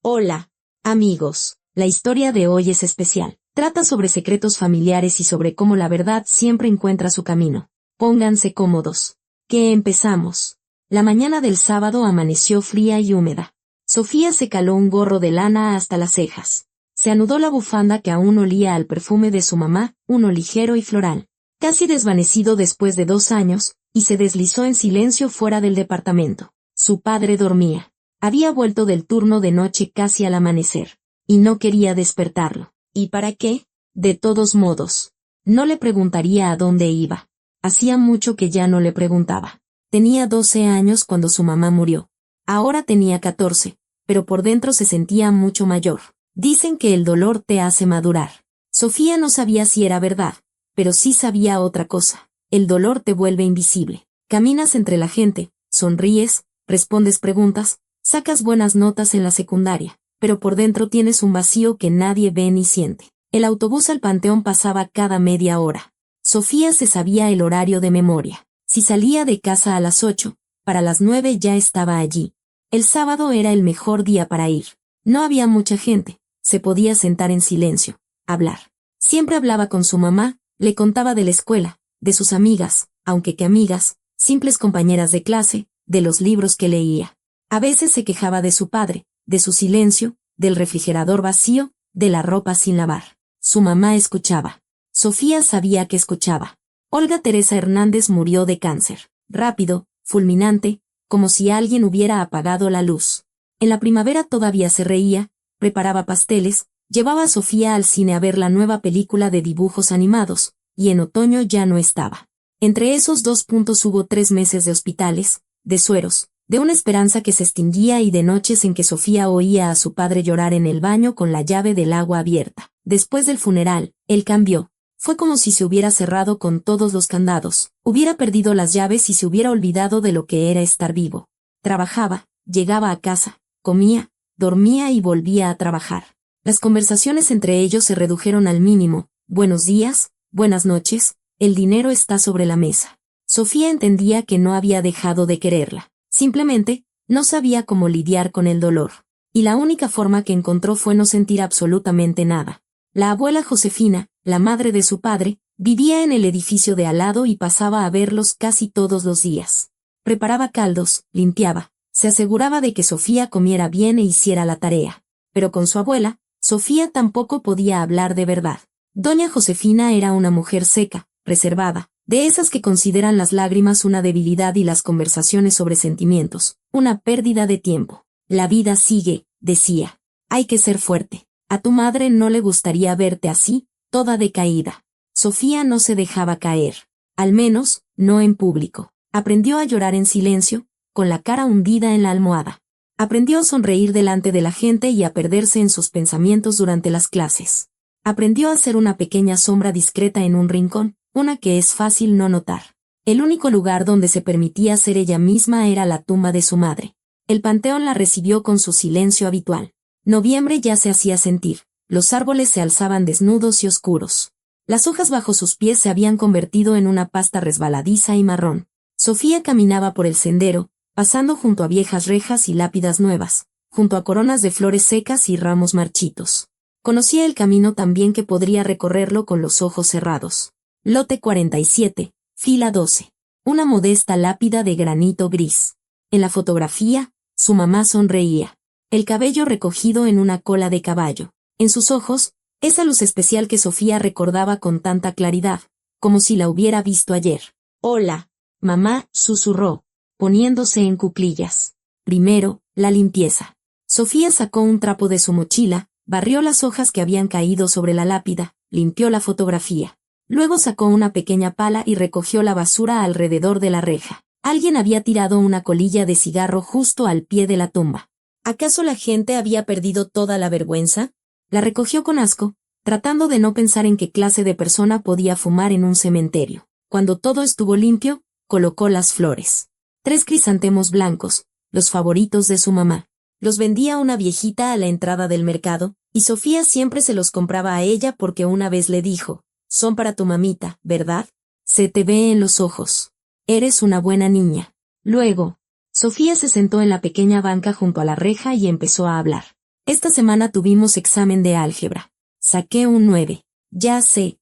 Hola, amigos. La historia de hoy es especial. Trata sobre secretos familiares y sobre cómo la verdad siempre encuentra su camino. Pónganse cómodos. Que empezamos. La mañana del sábado amaneció fría y húmeda. Sofía se caló un gorro de lana hasta las cejas. Se anudó la bufanda que aún olía al perfume de su mamá, uno ligero y floral, casi desvanecido después de 2 años, y se deslizó en silencio fuera del departamento. Su padre dormía. Había vuelto del turno de noche casi al amanecer, y no quería despertarlo. ¿Y para qué? De todos modos, no le preguntaría a dónde iba. Hacía mucho que ya no le preguntaba. Tenía 12 años cuando su mamá murió. Ahora tenía 14, pero por dentro se sentía mucho mayor. Dicen que el dolor te hace madurar. Sofía no sabía si era verdad, pero sí sabía otra cosa. El dolor te vuelve invisible. Caminas entre la gente, sonríes, respondes preguntas, sacas buenas notas en la secundaria, pero por dentro tienes un vacío que nadie ve ni siente. El autobús al Panteón pasaba cada media hora. Sofía se sabía el horario de memoria. Si salía de casa a las 8, para las 9 ya estaba allí. El sábado era el mejor día para ir. No había mucha gente, se podía sentar en silencio, hablar. Siempre hablaba con su mamá, le contaba de la escuela, de sus amigas, aunque que amigas, simples compañeras de clase, de los libros que leía. A veces se quejaba de su padre, de su silencio, del refrigerador vacío, de la ropa sin lavar. Su mamá escuchaba. Sofía sabía que escuchaba. Olga Teresa Hernández murió de cáncer. Rápido, fulminante, como si alguien hubiera apagado la luz. En la primavera todavía se reía, preparaba pasteles, llevaba a Sofía al cine a ver la nueva película de dibujos animados, y en otoño ya no estaba. Entre esos 2 puntos hubo 3 meses de hospitales, de sueros, de una esperanza que se extinguía y de noches en que Sofía oía a su padre llorar en el baño con la llave del agua abierta. Después del funeral, él cambió. Fue como si se hubiera cerrado con todos los candados, hubiera perdido las llaves y se hubiera olvidado de lo que era estar vivo. Trabajaba, llegaba a casa, comía, dormía y volvía a trabajar. Las conversaciones entre ellos se redujeron al mínimo. Buenos días, buenas noches, el dinero está sobre la mesa. Sofía entendía que no había dejado de quererla. Simplemente, no sabía cómo lidiar con el dolor. Y la única forma que encontró fue no sentir absolutamente nada. La abuela Josefina, la madre de su padre, vivía en el edificio de al lado y pasaba a verlos casi todos los días. Preparaba caldos, limpiaba, se aseguraba de que Sofía comiera bien e hiciera la tarea. Pero con su abuela, Sofía tampoco podía hablar de verdad. Doña Josefina era una mujer seca, reservada, de esas que consideran las lágrimas una debilidad y las conversaciones sobre sentimientos, una pérdida de tiempo. La vida sigue, decía. Hay que ser fuerte. A tu madre no le gustaría verte así, toda decaída. Sofía no se dejaba caer. Al menos, no en público. Aprendió a llorar en silencio, con la cara hundida en la almohada. Aprendió a sonreír delante de la gente y a perderse en sus pensamientos durante las clases. Aprendió a ser una pequeña sombra discreta en un rincón, una que es fácil no notar. El único lugar donde se permitía ser ella misma era la tumba de su madre. El panteón la recibió con su silencio habitual. Noviembre ya se hacía sentir, los árboles se alzaban desnudos y oscuros. Las hojas bajo sus pies se habían convertido en una pasta resbaladiza y marrón. Sofía caminaba por el sendero, pasando junto a viejas rejas y lápidas nuevas, junto a coronas de flores secas y ramos marchitos. Conocía el camino tan bien que podría recorrerlo con los ojos cerrados. Lote 47, fila 12. Una modesta lápida de granito gris. En la fotografía, su mamá sonreía. El cabello recogido en una cola de caballo. En sus ojos, esa luz especial que Sofía recordaba con tanta claridad, como si la hubiera visto ayer. Hola, mamá, susurró, poniéndose en cuclillas. Primero, la limpieza. Sofía sacó un trapo de su mochila, barrió las hojas que habían caído sobre la lápida, limpió la fotografía. Luego sacó una pequeña pala y recogió la basura alrededor de la reja. Alguien había tirado una colilla de cigarro justo al pie de la tumba. ¿Acaso la gente había perdido toda la vergüenza? La recogió con asco, tratando de no pensar en qué clase de persona podía fumar en un cementerio. Cuando todo estuvo limpio, colocó las flores. 3 crisantemos blancos, los favoritos de su mamá. Los vendía una viejita a la entrada del mercado, y Sofía siempre se los compraba a ella porque una vez le dijo: «Son para tu mamita, ¿verdad? Se te ve en los ojos. Eres una buena niña». Luego, Sofía se sentó en la pequeña banca junto a la reja y empezó a hablar. Esta semana tuvimos examen de álgebra. Saqué un 9. Ya sé.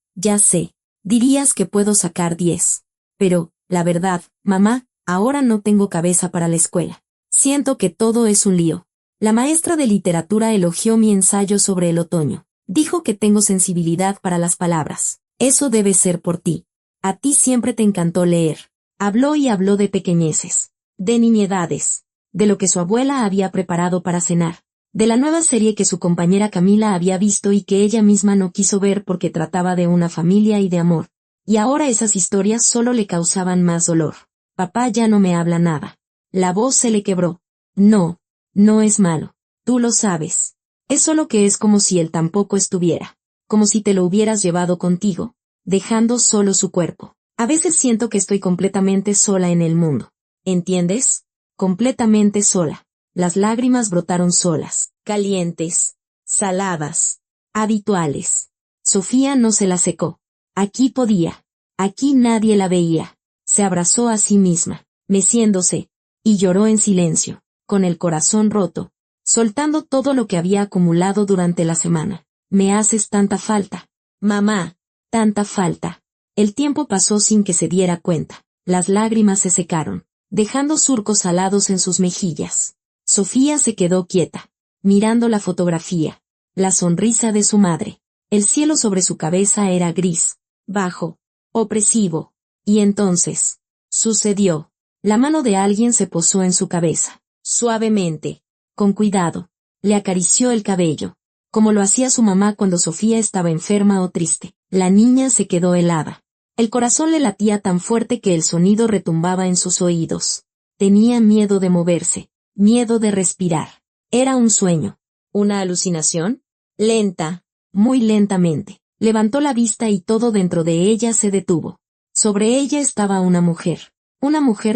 Dirías que puedo sacar 10. Pero, la verdad, mamá, ahora no tengo cabeza para la escuela. Siento que todo es un lío. La maestra de literatura elogió mi ensayo sobre el otoño. Dijo que tengo sensibilidad para las palabras. Eso debe ser por ti. A ti siempre te encantó leer. Habló y habló de pequeñeces, de niñedades, de lo que su abuela había preparado para cenar, de la nueva serie que su compañera Camila había visto y que ella misma no quiso ver porque trataba de una familia y de amor. Y ahora esas historias solo le causaban más dolor. Papá ya no me habla nada. La voz se le quebró. No, no es malo. Tú lo sabes. Es solo que es como si él tampoco estuviera. Como si te lo hubieras llevado contigo, dejando solo su cuerpo. A veces siento que estoy completamente sola en el mundo. ¿Entiendes? Completamente sola. Las lágrimas brotaron solas, calientes, saladas, habituales. Sofía no se las secó. Aquí podía. Aquí nadie la veía. Se abrazó a sí misma, meciéndose, y lloró en silencio, con el corazón roto, soltando todo lo que había acumulado durante la semana. Me haces tanta falta. Mamá, tanta falta. El tiempo pasó sin que se diera cuenta. Las lágrimas se secaron, dejando surcos salados en sus mejillas. Sofía se quedó quieta, mirando la fotografía, la sonrisa de su madre. El cielo sobre su cabeza era gris, bajo, opresivo. Y entonces, sucedió. La mano de alguien se posó en su cabeza, suavemente, con cuidado. Le acarició el cabello, como lo hacía su mamá cuando Sofía estaba enferma o triste. La niña se quedó helada. El corazón le latía tan fuerte que el sonido retumbaba en sus oídos. Tenía miedo de moverse, miedo de respirar. Era un sueño. ¿Una alucinación? Lenta, muy lentamente. Levantó la vista y todo dentro de ella se detuvo. Sobre ella estaba una mujer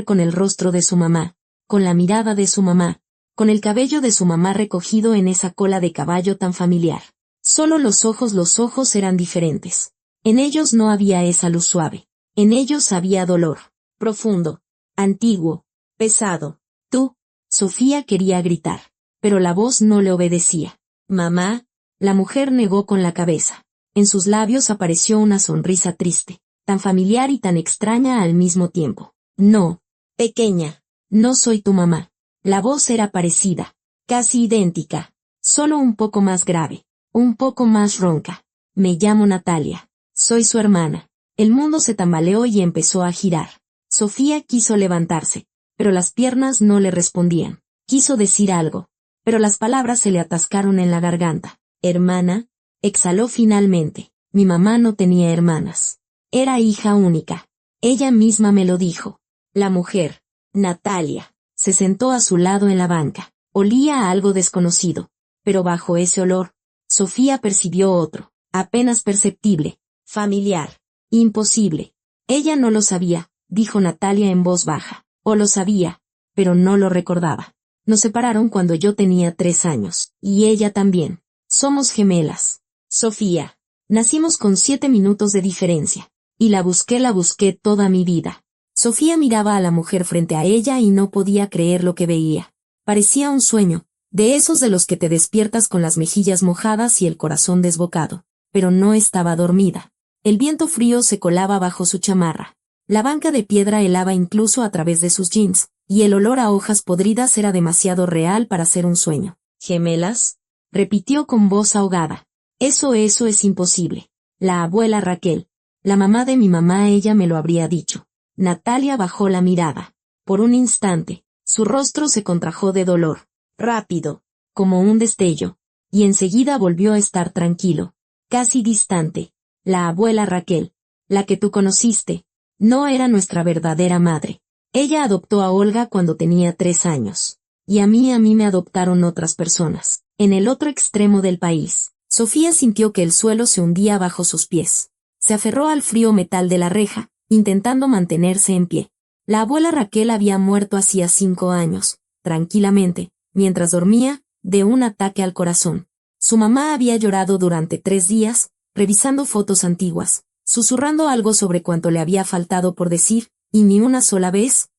con el rostro de su mamá, con la mirada de su mamá, con el cabello de su mamá recogido en esa cola de caballo tan familiar. Solo los ojos eran diferentes. En ellos no había esa luz suave. En ellos había dolor, profundo, antiguo, pesado. Tú, Sofía quería gritar, pero la voz no le obedecía. Mamá, la mujer negó con la cabeza. En sus labios apareció una sonrisa triste, tan familiar y tan extraña al mismo tiempo. No, pequeña, no soy tu mamá. La voz era parecida, casi idéntica, solo un poco más grave, un poco más ronca. Me llamo Natalia. Soy su hermana. El mundo se tambaleó y empezó a girar. Sofía quiso levantarse, pero las piernas no le respondían. Quiso decir algo, pero las palabras se le atascaron en la garganta. Hermana, exhaló finalmente. Mi mamá no tenía hermanas. Era hija única. Ella misma me lo dijo. La mujer, Natalia, se sentó a su lado en la banca. Olía a algo desconocido, pero bajo ese olor, Sofía percibió otro, apenas perceptible. Familiar. Imposible. Ella no lo sabía, dijo Natalia en voz baja. O lo sabía, pero no lo recordaba. Nos separaron cuando yo tenía 3 años, y ella también. Somos gemelas. Sofía. Nacimos con 7 minutos de diferencia. Y la busqué toda mi vida. Sofía miraba a la mujer frente a ella y no podía creer lo que veía. Parecía un sueño, de esos de los que te despiertas con las mejillas mojadas y el corazón desbocado. Pero no estaba dormida. El viento frío se colaba bajo su chamarra. La banca de piedra helaba incluso a través de sus jeans, y el olor a hojas podridas era demasiado real para ser un sueño. ¿Gemelas? Repitió con voz ahogada. Eso es imposible. La abuela Raquel, la mamá de mi mamá, ella me lo habría dicho. Natalia bajó la mirada. Por un instante, su rostro se contrajo de dolor. Rápido, como un destello, y enseguida volvió a estar tranquilo, casi distante. La abuela Raquel, la que tú conociste, no era nuestra verdadera madre. Ella adoptó a Olga cuando tenía 3 años. Y a mí me adoptaron otras personas. En el otro extremo del país, Sofía sintió que el suelo se hundía bajo sus pies. Se aferró al frío metal de la reja, intentando mantenerse en pie. La abuela Raquel había muerto hacía 5 años, tranquilamente, mientras dormía, de un ataque al corazón. Su mamá había llorado durante 3 días, revisando fotos antiguas, susurrando algo sobre cuánto le había faltado por decir, y ni una sola vez,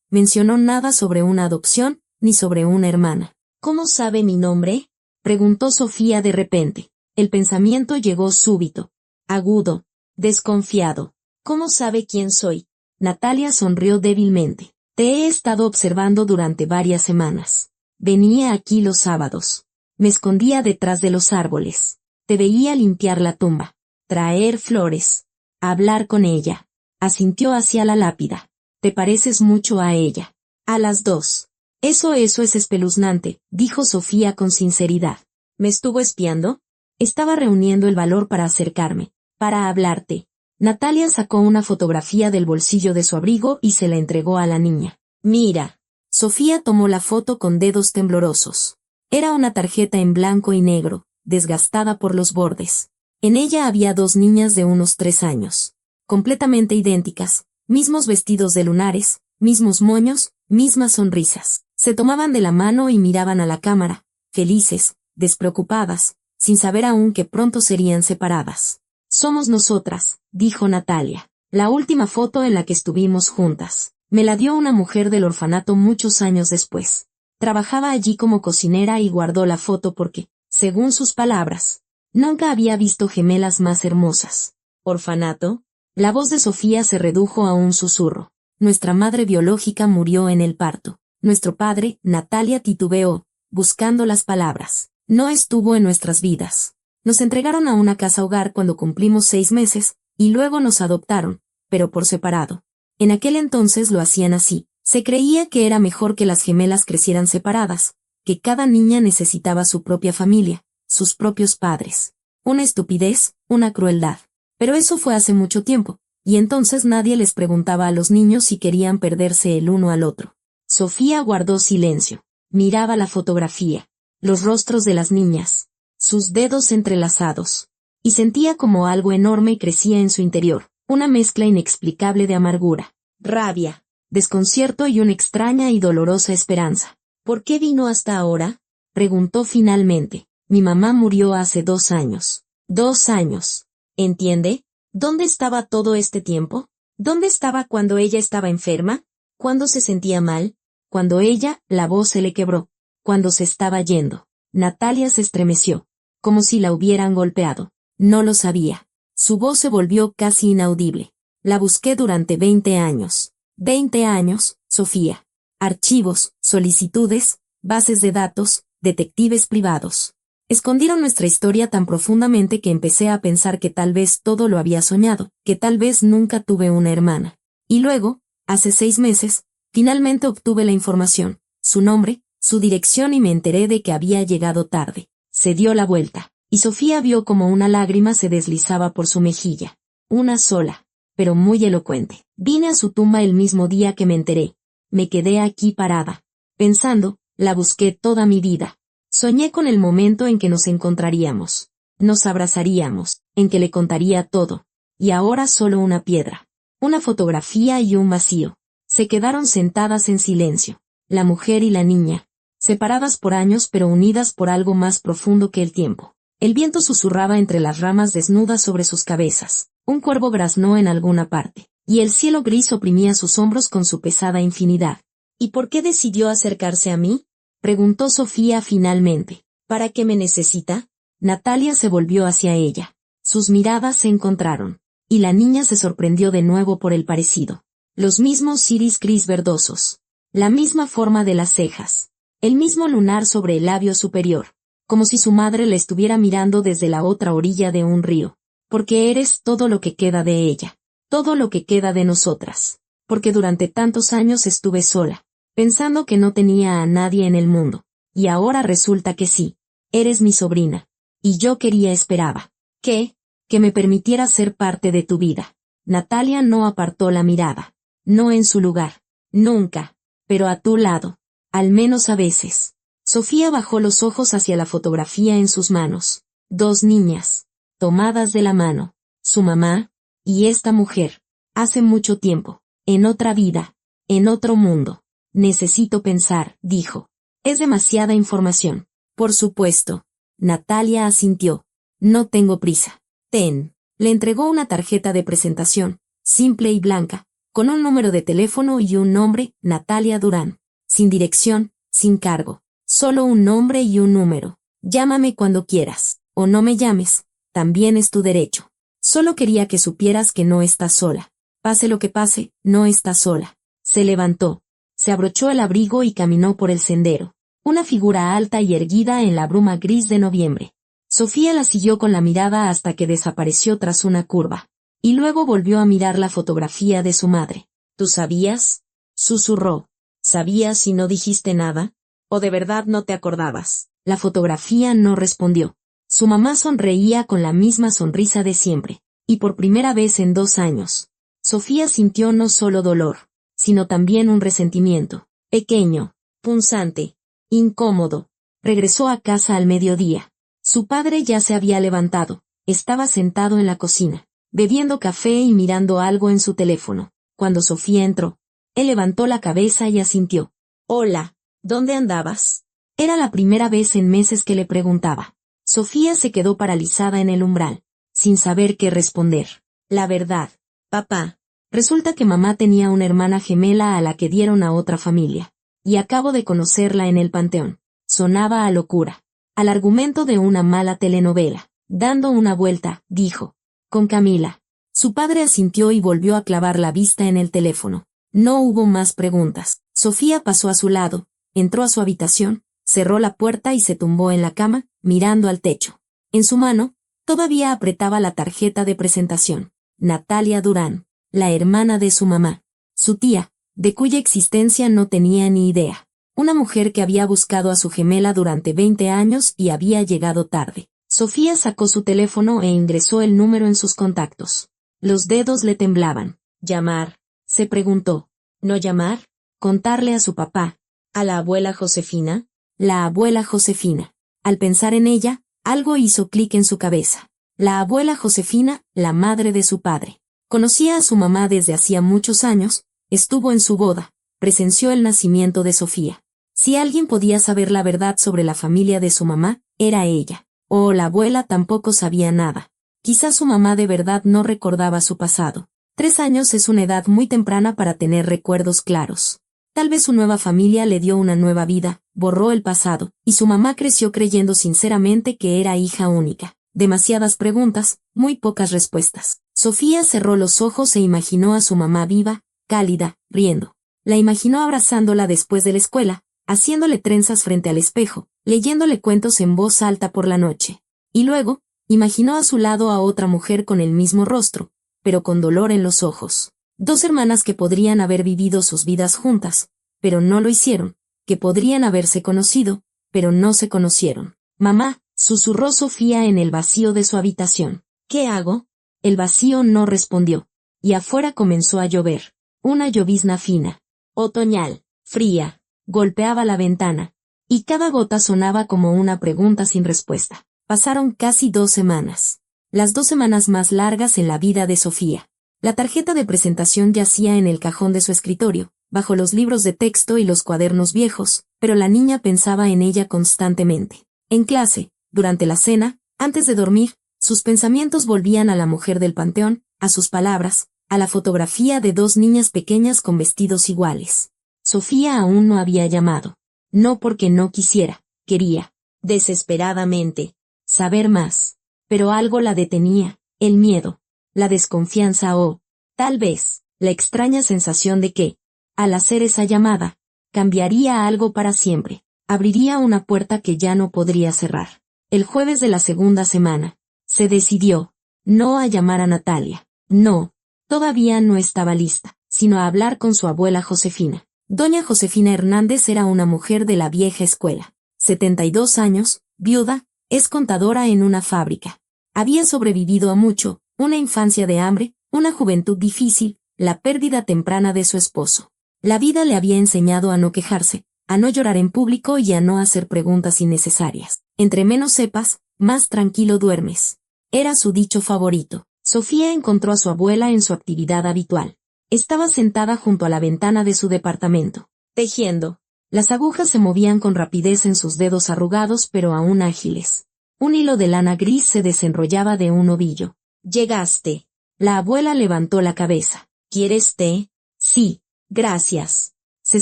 mencionó nada sobre una adopción, ni sobre una hermana. ¿Cómo sabe mi nombre? Preguntó Sofía de repente. El pensamiento llegó súbito, agudo, desconfiado. ¿Cómo sabe quién soy? Natalia sonrió débilmente. Te he estado observando durante varias semanas. Venía aquí los sábados. Me escondía detrás de los árboles. Te veía limpiar la tumba, traer flores, hablar con ella. Asintió hacia la lápida. Te pareces mucho a ella. A las dos. Eso es espeluznante, dijo Sofía con sinceridad. ¿Me estuvo espiando? Estaba reuniendo el valor para acercarme, para hablarte. Natalia sacó una fotografía del bolsillo de su abrigo y se la entregó a la niña. Mira. Sofía tomó la foto con dedos temblorosos. Era una tarjeta en blanco y negro, desgastada por los bordes. En ella había dos niñas de unos 3 años. Completamente idénticas, mismos vestidos de lunares, mismos moños, mismas sonrisas. Se tomaban de la mano y miraban a la cámara, felices, despreocupadas, sin saber aún que pronto serían separadas. Somos nosotras, dijo Natalia. La última foto en la que estuvimos juntas. Me la dio una mujer del orfanato muchos años después. Trabajaba allí como cocinera y guardó la foto porque, según sus palabras, nunca había visto gemelas más hermosas. ¿Orfanato? La voz de Sofía se redujo a un susurro. Nuestra madre biológica murió en el parto. Nuestro padre, Natalia titubeó, buscando las palabras. No estuvo en nuestras vidas. Nos entregaron a una casa hogar cuando cumplimos 6 meses, y luego nos adoptaron, pero por separado. En aquel entonces lo hacían así. Se creía que era mejor que las gemelas crecieran separadas, que cada niña necesitaba su propia familia, sus propios padres. Una estupidez, una crueldad. Pero eso fue hace mucho tiempo, y entonces nadie les preguntaba a los niños si querían perderse el uno al otro. Sofía guardó silencio. Miraba la fotografía, los rostros de las niñas, sus dedos entrelazados, y sentía como algo enorme crecía en su interior, una mezcla inexplicable de amargura, rabia, desconcierto y una extraña y dolorosa esperanza. ¿Por qué vino hasta ahora? Preguntó finalmente. Mi mamá murió hace 2 años. 2 años. ¿Entiende? ¿Dónde estaba todo este tiempo? ¿Dónde estaba cuando ella estaba enferma? ¿Cuándo se sentía mal? Cuando la voz se le quebró. Cuando se estaba yendo. Natalia se estremeció, como si la hubieran golpeado. No lo sabía. Su voz se volvió casi inaudible. La busqué durante 20 años. 20 años, Sofía. Archivos, solicitudes, bases de datos, detectives privados. Escondieron nuestra historia tan profundamente que empecé a pensar que tal vez todo lo había soñado, que tal vez nunca tuve una hermana. Y luego, hace 6 meses, finalmente obtuve la información, su nombre, su dirección y me enteré de que había llegado tarde. Se dio la vuelta, y Sofía vio como una lágrima se deslizaba por su mejilla. Una sola, pero muy elocuente. Vine a su tumba el mismo día que me enteré. Me quedé aquí parada, pensando, la busqué toda mi vida. Soñé con el momento en que nos encontraríamos. Nos abrazaríamos, en que le contaría todo. Y ahora solo una piedra. Una fotografía y un vacío. Se quedaron sentadas en silencio. La mujer y la niña. Separadas por años pero unidas por algo más profundo que el tiempo. El viento susurraba entre las ramas desnudas sobre sus cabezas. Un cuervo graznó en alguna parte. Y el cielo gris oprimía sus hombros con su pesada infinidad. ¿Y por qué decidió acercarse a mí? Preguntó Sofía finalmente. ¿Para qué me necesita? Natalia se volvió hacia ella. Sus miradas se encontraron. Y la niña se sorprendió de nuevo por el parecido. Los mismos iris gris verdosos. La misma forma de las cejas. El mismo lunar sobre el labio superior. Como si su madre la estuviera mirando desde la otra orilla de un río. Porque eres todo lo que queda de ella. Todo lo que queda de nosotras. Porque durante tantos años estuve sola. Pensando que no tenía a nadie en el mundo. Y ahora resulta que sí. Eres mi sobrina. Y yo esperaba. ¿Qué? Que me permitiera ser parte de tu vida. Natalia no apartó la mirada. No en su lugar. Nunca. Pero a tu lado. Al menos a veces. Sofía bajó los ojos hacia la fotografía en sus manos. 2 niñas. Tomadas de la mano. Su mamá. Y esta mujer. Hace mucho tiempo. En otra vida. En otro mundo. Necesito pensar, dijo. Es demasiada información. Por supuesto. Natalia asintió. No tengo prisa. Ten. Le entregó una tarjeta de presentación, simple y blanca, con un número de teléfono y un nombre, Natalia Durán. Sin dirección, sin cargo. Solo un nombre y un número. Llámame cuando quieras, o no me llames, también es tu derecho. Solo quería que supieras que no estás sola. Pase lo que pase, no estás sola. Se levantó, se abrochó el abrigo y caminó por el sendero, una figura alta y erguida en la bruma gris de noviembre. Sofía la siguió con la mirada hasta que desapareció tras una curva, y luego volvió a mirar la fotografía de su madre. ¿Tú sabías?, susurró. ¿Sabías y no dijiste nada? ¿O de verdad no te acordabas? La fotografía no respondió. Su mamá sonreía con la misma sonrisa de siempre, y por primera vez en 2 años, Sofía sintió no solo dolor, sino también un resentimiento, pequeño, punzante, incómodo. Regresó a casa al mediodía. Su padre ya se había levantado, estaba sentado en la cocina, bebiendo café y mirando algo en su teléfono. Cuando Sofía entró, él levantó la cabeza y asintió. Hola, ¿dónde andabas? Era la primera vez en meses que le preguntaba. Sofía se quedó paralizada en el umbral, sin saber qué responder. La verdad, papá, resulta que mamá tenía una hermana gemela a la que dieron a otra familia, y acabo de conocerla en el panteón. Sonaba a locura, al argumento de una mala telenovela. Dando una vuelta, dijo, con Camila. Su padre asintió y volvió a clavar la vista en el teléfono. No hubo más preguntas. Sofía pasó a su lado, entró a su habitación, cerró la puerta y se tumbó en la cama, mirando al techo. En su mano, todavía apretaba la tarjeta de presentación. Natalia Durán, la hermana de su mamá. Su tía, de cuya existencia no tenía ni idea. Una mujer que había buscado a su gemela durante 20 años y había llegado tarde. Sofía sacó su teléfono e ingresó el número en sus contactos. Los dedos le temblaban. ¿Llamar?, se preguntó. ¿No llamar? ¿Contarle a su papá? ¿A la abuela Josefina? La abuela Josefina. Al pensar en ella, algo hizo clic en su cabeza. La abuela Josefina, la madre de su padre. Conocía a su mamá desde hacía muchos años, estuvo en su boda, presenció el nacimiento de Sofía. Si alguien podía saber la verdad sobre la familia de su mamá, era ella. O la abuela tampoco sabía nada. Quizás su mamá de verdad no recordaba su pasado. 3 años es una edad muy temprana para tener recuerdos claros. Tal vez su nueva familia le dio una nueva vida, borró el pasado, y su mamá creció creyendo sinceramente que era hija única. Demasiadas preguntas, muy pocas respuestas. Sofía cerró los ojos e imaginó a su mamá viva, cálida, riendo. La imaginó abrazándola después de la escuela, haciéndole trenzas frente al espejo, leyéndole cuentos en voz alta por la noche. Y luego, imaginó a su lado a otra mujer con el mismo rostro, pero con dolor en los ojos. 2 hermanas que podrían haber vivido sus vidas juntas, pero no lo hicieron, que podrían haberse conocido, pero no se conocieron. Mamá, susurró Sofía en el vacío de su habitación. ¿Qué hago? El vacío no respondió, y afuera comenzó a llover. Una llovizna fina, otoñal, fría, golpeaba la ventana, y cada gota sonaba como una pregunta sin respuesta. Pasaron casi 2 semanas. Las 2 semanas más largas en la vida de Sofía. La tarjeta de presentación yacía en el cajón de su escritorio, bajo los libros de texto y los cuadernos viejos, pero la niña pensaba en ella constantemente. En clase, durante la cena, antes de dormir, sus pensamientos volvían a la mujer del panteón, a sus palabras, a la fotografía de 2 niñas pequeñas con vestidos iguales. Sofía aún no había llamado. No porque no quisiera, quería, desesperadamente, saber más. Pero algo la detenía, el miedo, la desconfianza o, tal vez, la extraña sensación de que, al hacer esa llamada, cambiaría algo para siempre, abriría una puerta que ya no podría cerrar. El jueves de la segunda semana, se decidió, no a llamar a Natalia, no, todavía no estaba lista, sino a hablar con su abuela Josefina. Doña Josefina Hernández era una mujer de la vieja escuela, 72 años, viuda, es contadora en una fábrica. Había sobrevivido a mucho, una infancia de hambre, una juventud difícil, la pérdida temprana de su esposo. La vida le había enseñado a no quejarse, a no llorar en público y a no hacer preguntas innecesarias. Entre menos sepas, más tranquilo duermes. Era su dicho favorito. Sofía encontró a su abuela en su actividad habitual. Estaba sentada junto a la ventana de su departamento, tejiendo. Las agujas se movían con rapidez en sus dedos arrugados pero aún ágiles. Un hilo de lana gris se desenrollaba de un ovillo. «¿Llegaste?» La abuela levantó la cabeza. «¿Quieres té?» «Sí, gracias». Se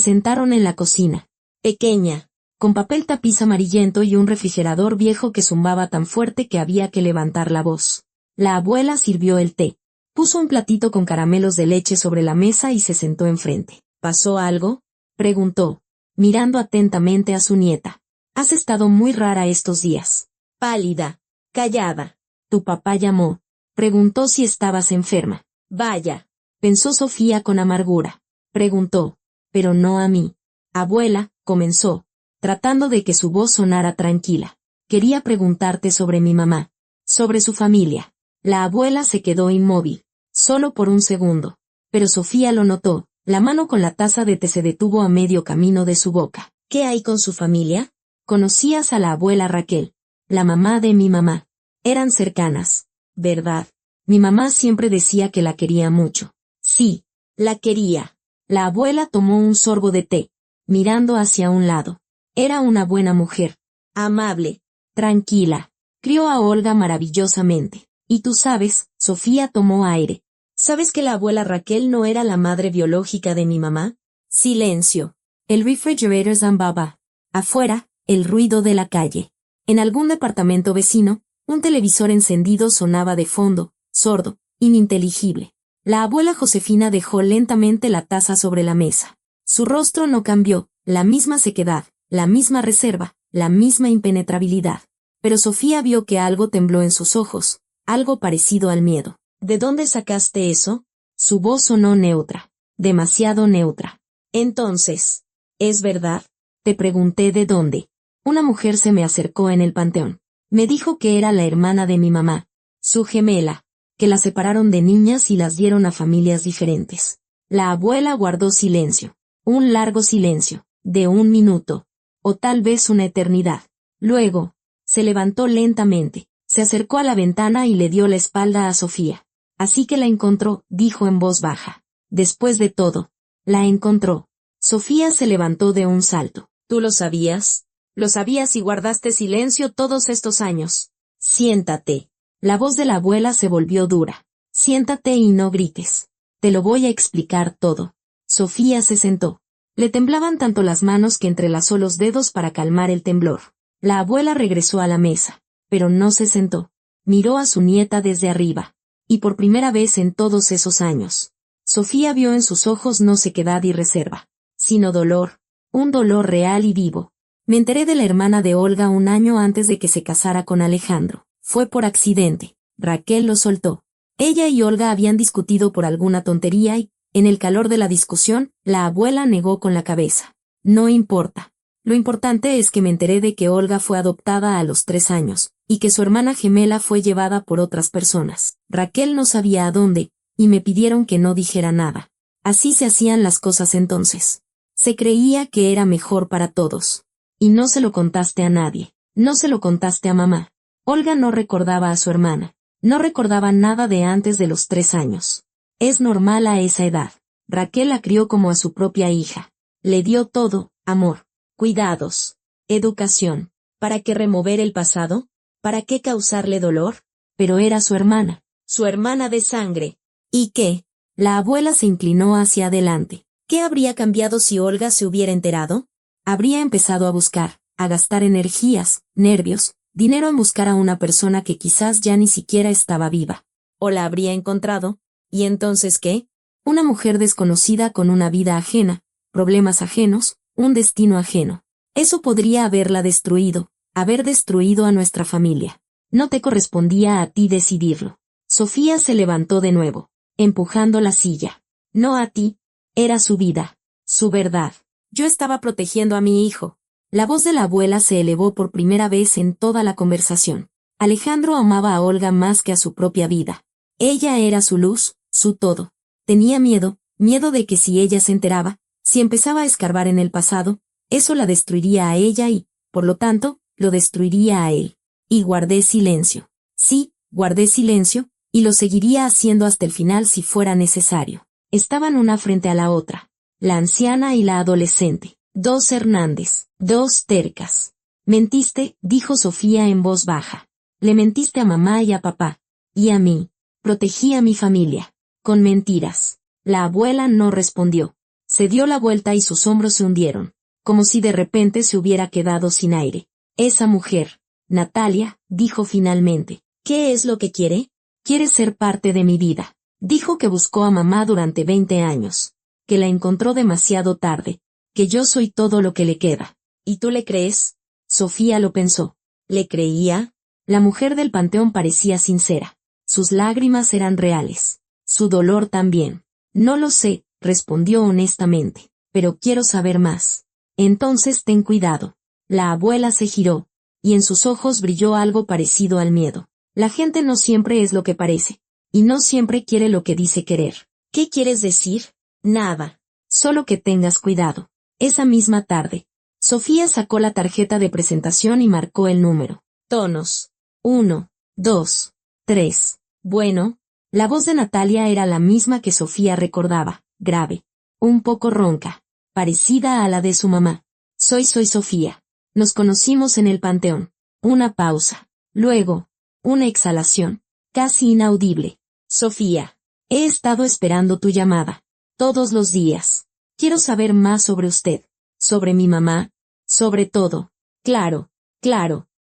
sentaron en la cocina. «Pequeña, con papel tapiz amarillento y un refrigerador viejo que zumbaba tan fuerte que había que levantar la voz. La abuela sirvió el té. Puso un platito con caramelos de leche sobre la mesa y se sentó enfrente. ¿Pasó algo?, preguntó, mirando atentamente a su nieta. Has estado muy rara estos días. Pálida, callada. ¿Tu papá llamó? Preguntó si estabas enferma. Vaya, pensó Sofía con amargura. Preguntó, pero no a mí. Abuela, comenzó, tratando de que su voz sonara tranquila. Quería preguntarte sobre mi mamá, sobre su familia. La abuela se quedó inmóvil, solo por un segundo. Pero Sofía lo notó, la mano con la taza de té se detuvo a medio camino de su boca. ¿Qué hay con su familia? Conocías a la abuela Raquel, la mamá de mi mamá. Eran cercanas, ¿verdad? Mi mamá siempre decía que la quería mucho. Sí, la quería. La abuela tomó un sorbo de té, mirando hacia un lado. Era una buena mujer, amable, tranquila. Crió a Olga maravillosamente. Y tú sabes, Sofía tomó aire. ¿Sabes que la abuela Raquel no era la madre biológica de mi mamá? Silencio. El refrigerator zambaba. Afuera, el ruido de la calle. En algún departamento vecino, un televisor encendido sonaba de fondo, sordo, ininteligible. La abuela Josefina dejó lentamente la taza sobre la mesa. Su rostro no cambió, la misma sequedad, la misma reserva, la misma impenetrabilidad. Pero Sofía vio que algo tembló en sus ojos, algo parecido al miedo. ¿De dónde sacaste eso? Su voz sonó neutra, demasiado neutra. Entonces, ¿es verdad? Te pregunté de dónde. Una mujer se me acercó en el panteón. Me dijo que era la hermana de mi mamá, su gemela, que la separaron de niñas y las dieron a familias diferentes. La abuela guardó silencio, un largo silencio, de 1 minuto, o tal vez una eternidad. Luego, se levantó lentamente, se acercó a la ventana y le dio la espalda a Sofía. Así que la encontró, dijo en voz baja. Después de todo, la encontró. Sofía se levantó de un salto. ¿Tú lo sabías? Lo sabías y guardaste silencio todos estos años. Siéntate. La voz de la abuela se volvió dura. Siéntate y no grites. Te lo voy a explicar todo. Sofía se sentó. Le temblaban tanto las manos que entrelazó los dedos para calmar el temblor. La abuela regresó a la mesa, pero no se sentó. Miró a su nieta desde arriba. Y por primera vez en todos esos años, Sofía vio en sus ojos no sequedad y reserva, sino dolor, un dolor real y vivo. Me enteré de la hermana de Olga 1 año antes de que se casara con Alejandro. Fue por accidente. Raquel lo soltó. Ella y Olga habían discutido por alguna tontería y, en el calor de la discusión, la abuela negó con la cabeza. No importa. Lo importante es que me enteré de que Olga fue adoptada a los 3 años, y que su hermana gemela fue llevada por otras personas. Raquel no sabía a dónde, y me pidieron que no dijera nada. Así se hacían las cosas entonces. Se creía que era mejor para todos. Y no se lo contaste a nadie. No se lo contaste a mamá. Olga no recordaba a su hermana. No recordaba nada de antes de los 3 años. Es normal a esa edad. Raquel la crió como a su propia hija. Le dio todo, amor, cuidados, educación. ¿Para qué remover el pasado? ¿Para qué causarle dolor? Pero era su hermana de sangre. ¿Y qué? La abuela se inclinó hacia adelante. ¿Qué habría cambiado si Olga se hubiera enterado? Habría empezado a buscar, a gastar energías, nervios, dinero en buscar a una persona que quizás ya ni siquiera estaba viva. O la habría encontrado, ¿y entonces qué? Una mujer desconocida con una vida ajena, problemas ajenos, un destino ajeno. Eso podría haberla destruido, haber destruido a nuestra familia. No te correspondía a ti decidirlo. Sofía se levantó de nuevo, empujando la silla. No a ti, era su vida, su verdad. Yo estaba protegiendo a mi hijo. La voz de la abuela se elevó por primera vez en toda la conversación. Alejandro amaba a Olga más que a su propia vida. Ella era su luz, su todo. Tenía miedo de que si ella se enteraba, si empezaba a escarbar en el pasado, eso la destruiría a ella y, por lo tanto, lo destruiría a él. Y guardé silencio. Sí, guardé silencio, y lo seguiría haciendo hasta el final si fuera necesario. Estaban una frente a la otra, la anciana y la adolescente. 2 Hernández, 2 tercas. Mentiste, dijo Sofía en voz baja. Le mentiste a mamá y a papá. Y a mí. Protegí a mi familia. Con mentiras. La abuela no respondió. Se dio la vuelta y sus hombros se hundieron. como si de repente se hubiera quedado sin aire. Esa mujer, Natalia, dijo finalmente. ¿Qué es lo que quiere? Quiere ser parte de mi vida. Dijo que buscó a mamá durante 20 años, que la encontró demasiado tarde, que yo soy todo lo que le queda. ¿Y tú le crees? Sofía lo pensó. ¿Le creía? La mujer del panteón parecía sincera. Sus lágrimas eran reales. Su dolor también. No lo sé, respondió honestamente, pero quiero saber más. Entonces ten cuidado. La abuela se giró, y en sus ojos brilló algo parecido al miedo. La gente no siempre es lo que parece, y no siempre quiere lo que dice querer. ¿Qué quieres decir? Nada. Solo que tengas cuidado. Esa misma tarde, Sofía sacó la tarjeta de presentación y marcó el número. Tonos. 1, 2, 3. Bueno, la voz de Natalia era la misma que Sofía recordaba, grave, un poco ronca, parecida a la de su mamá. Soy Sofía. Nos conocimos en el panteón. Una pausa. Luego, una exhalación, casi inaudible. Sofía, he estado esperando tu llamada. Todos los días. Quiero saber más sobre usted. Sobre mi mamá. Sobre todo. Claro,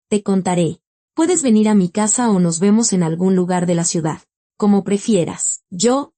te contaré. Puedes venir a mi casa o nos vemos en algún lugar de la ciudad. Como prefieras.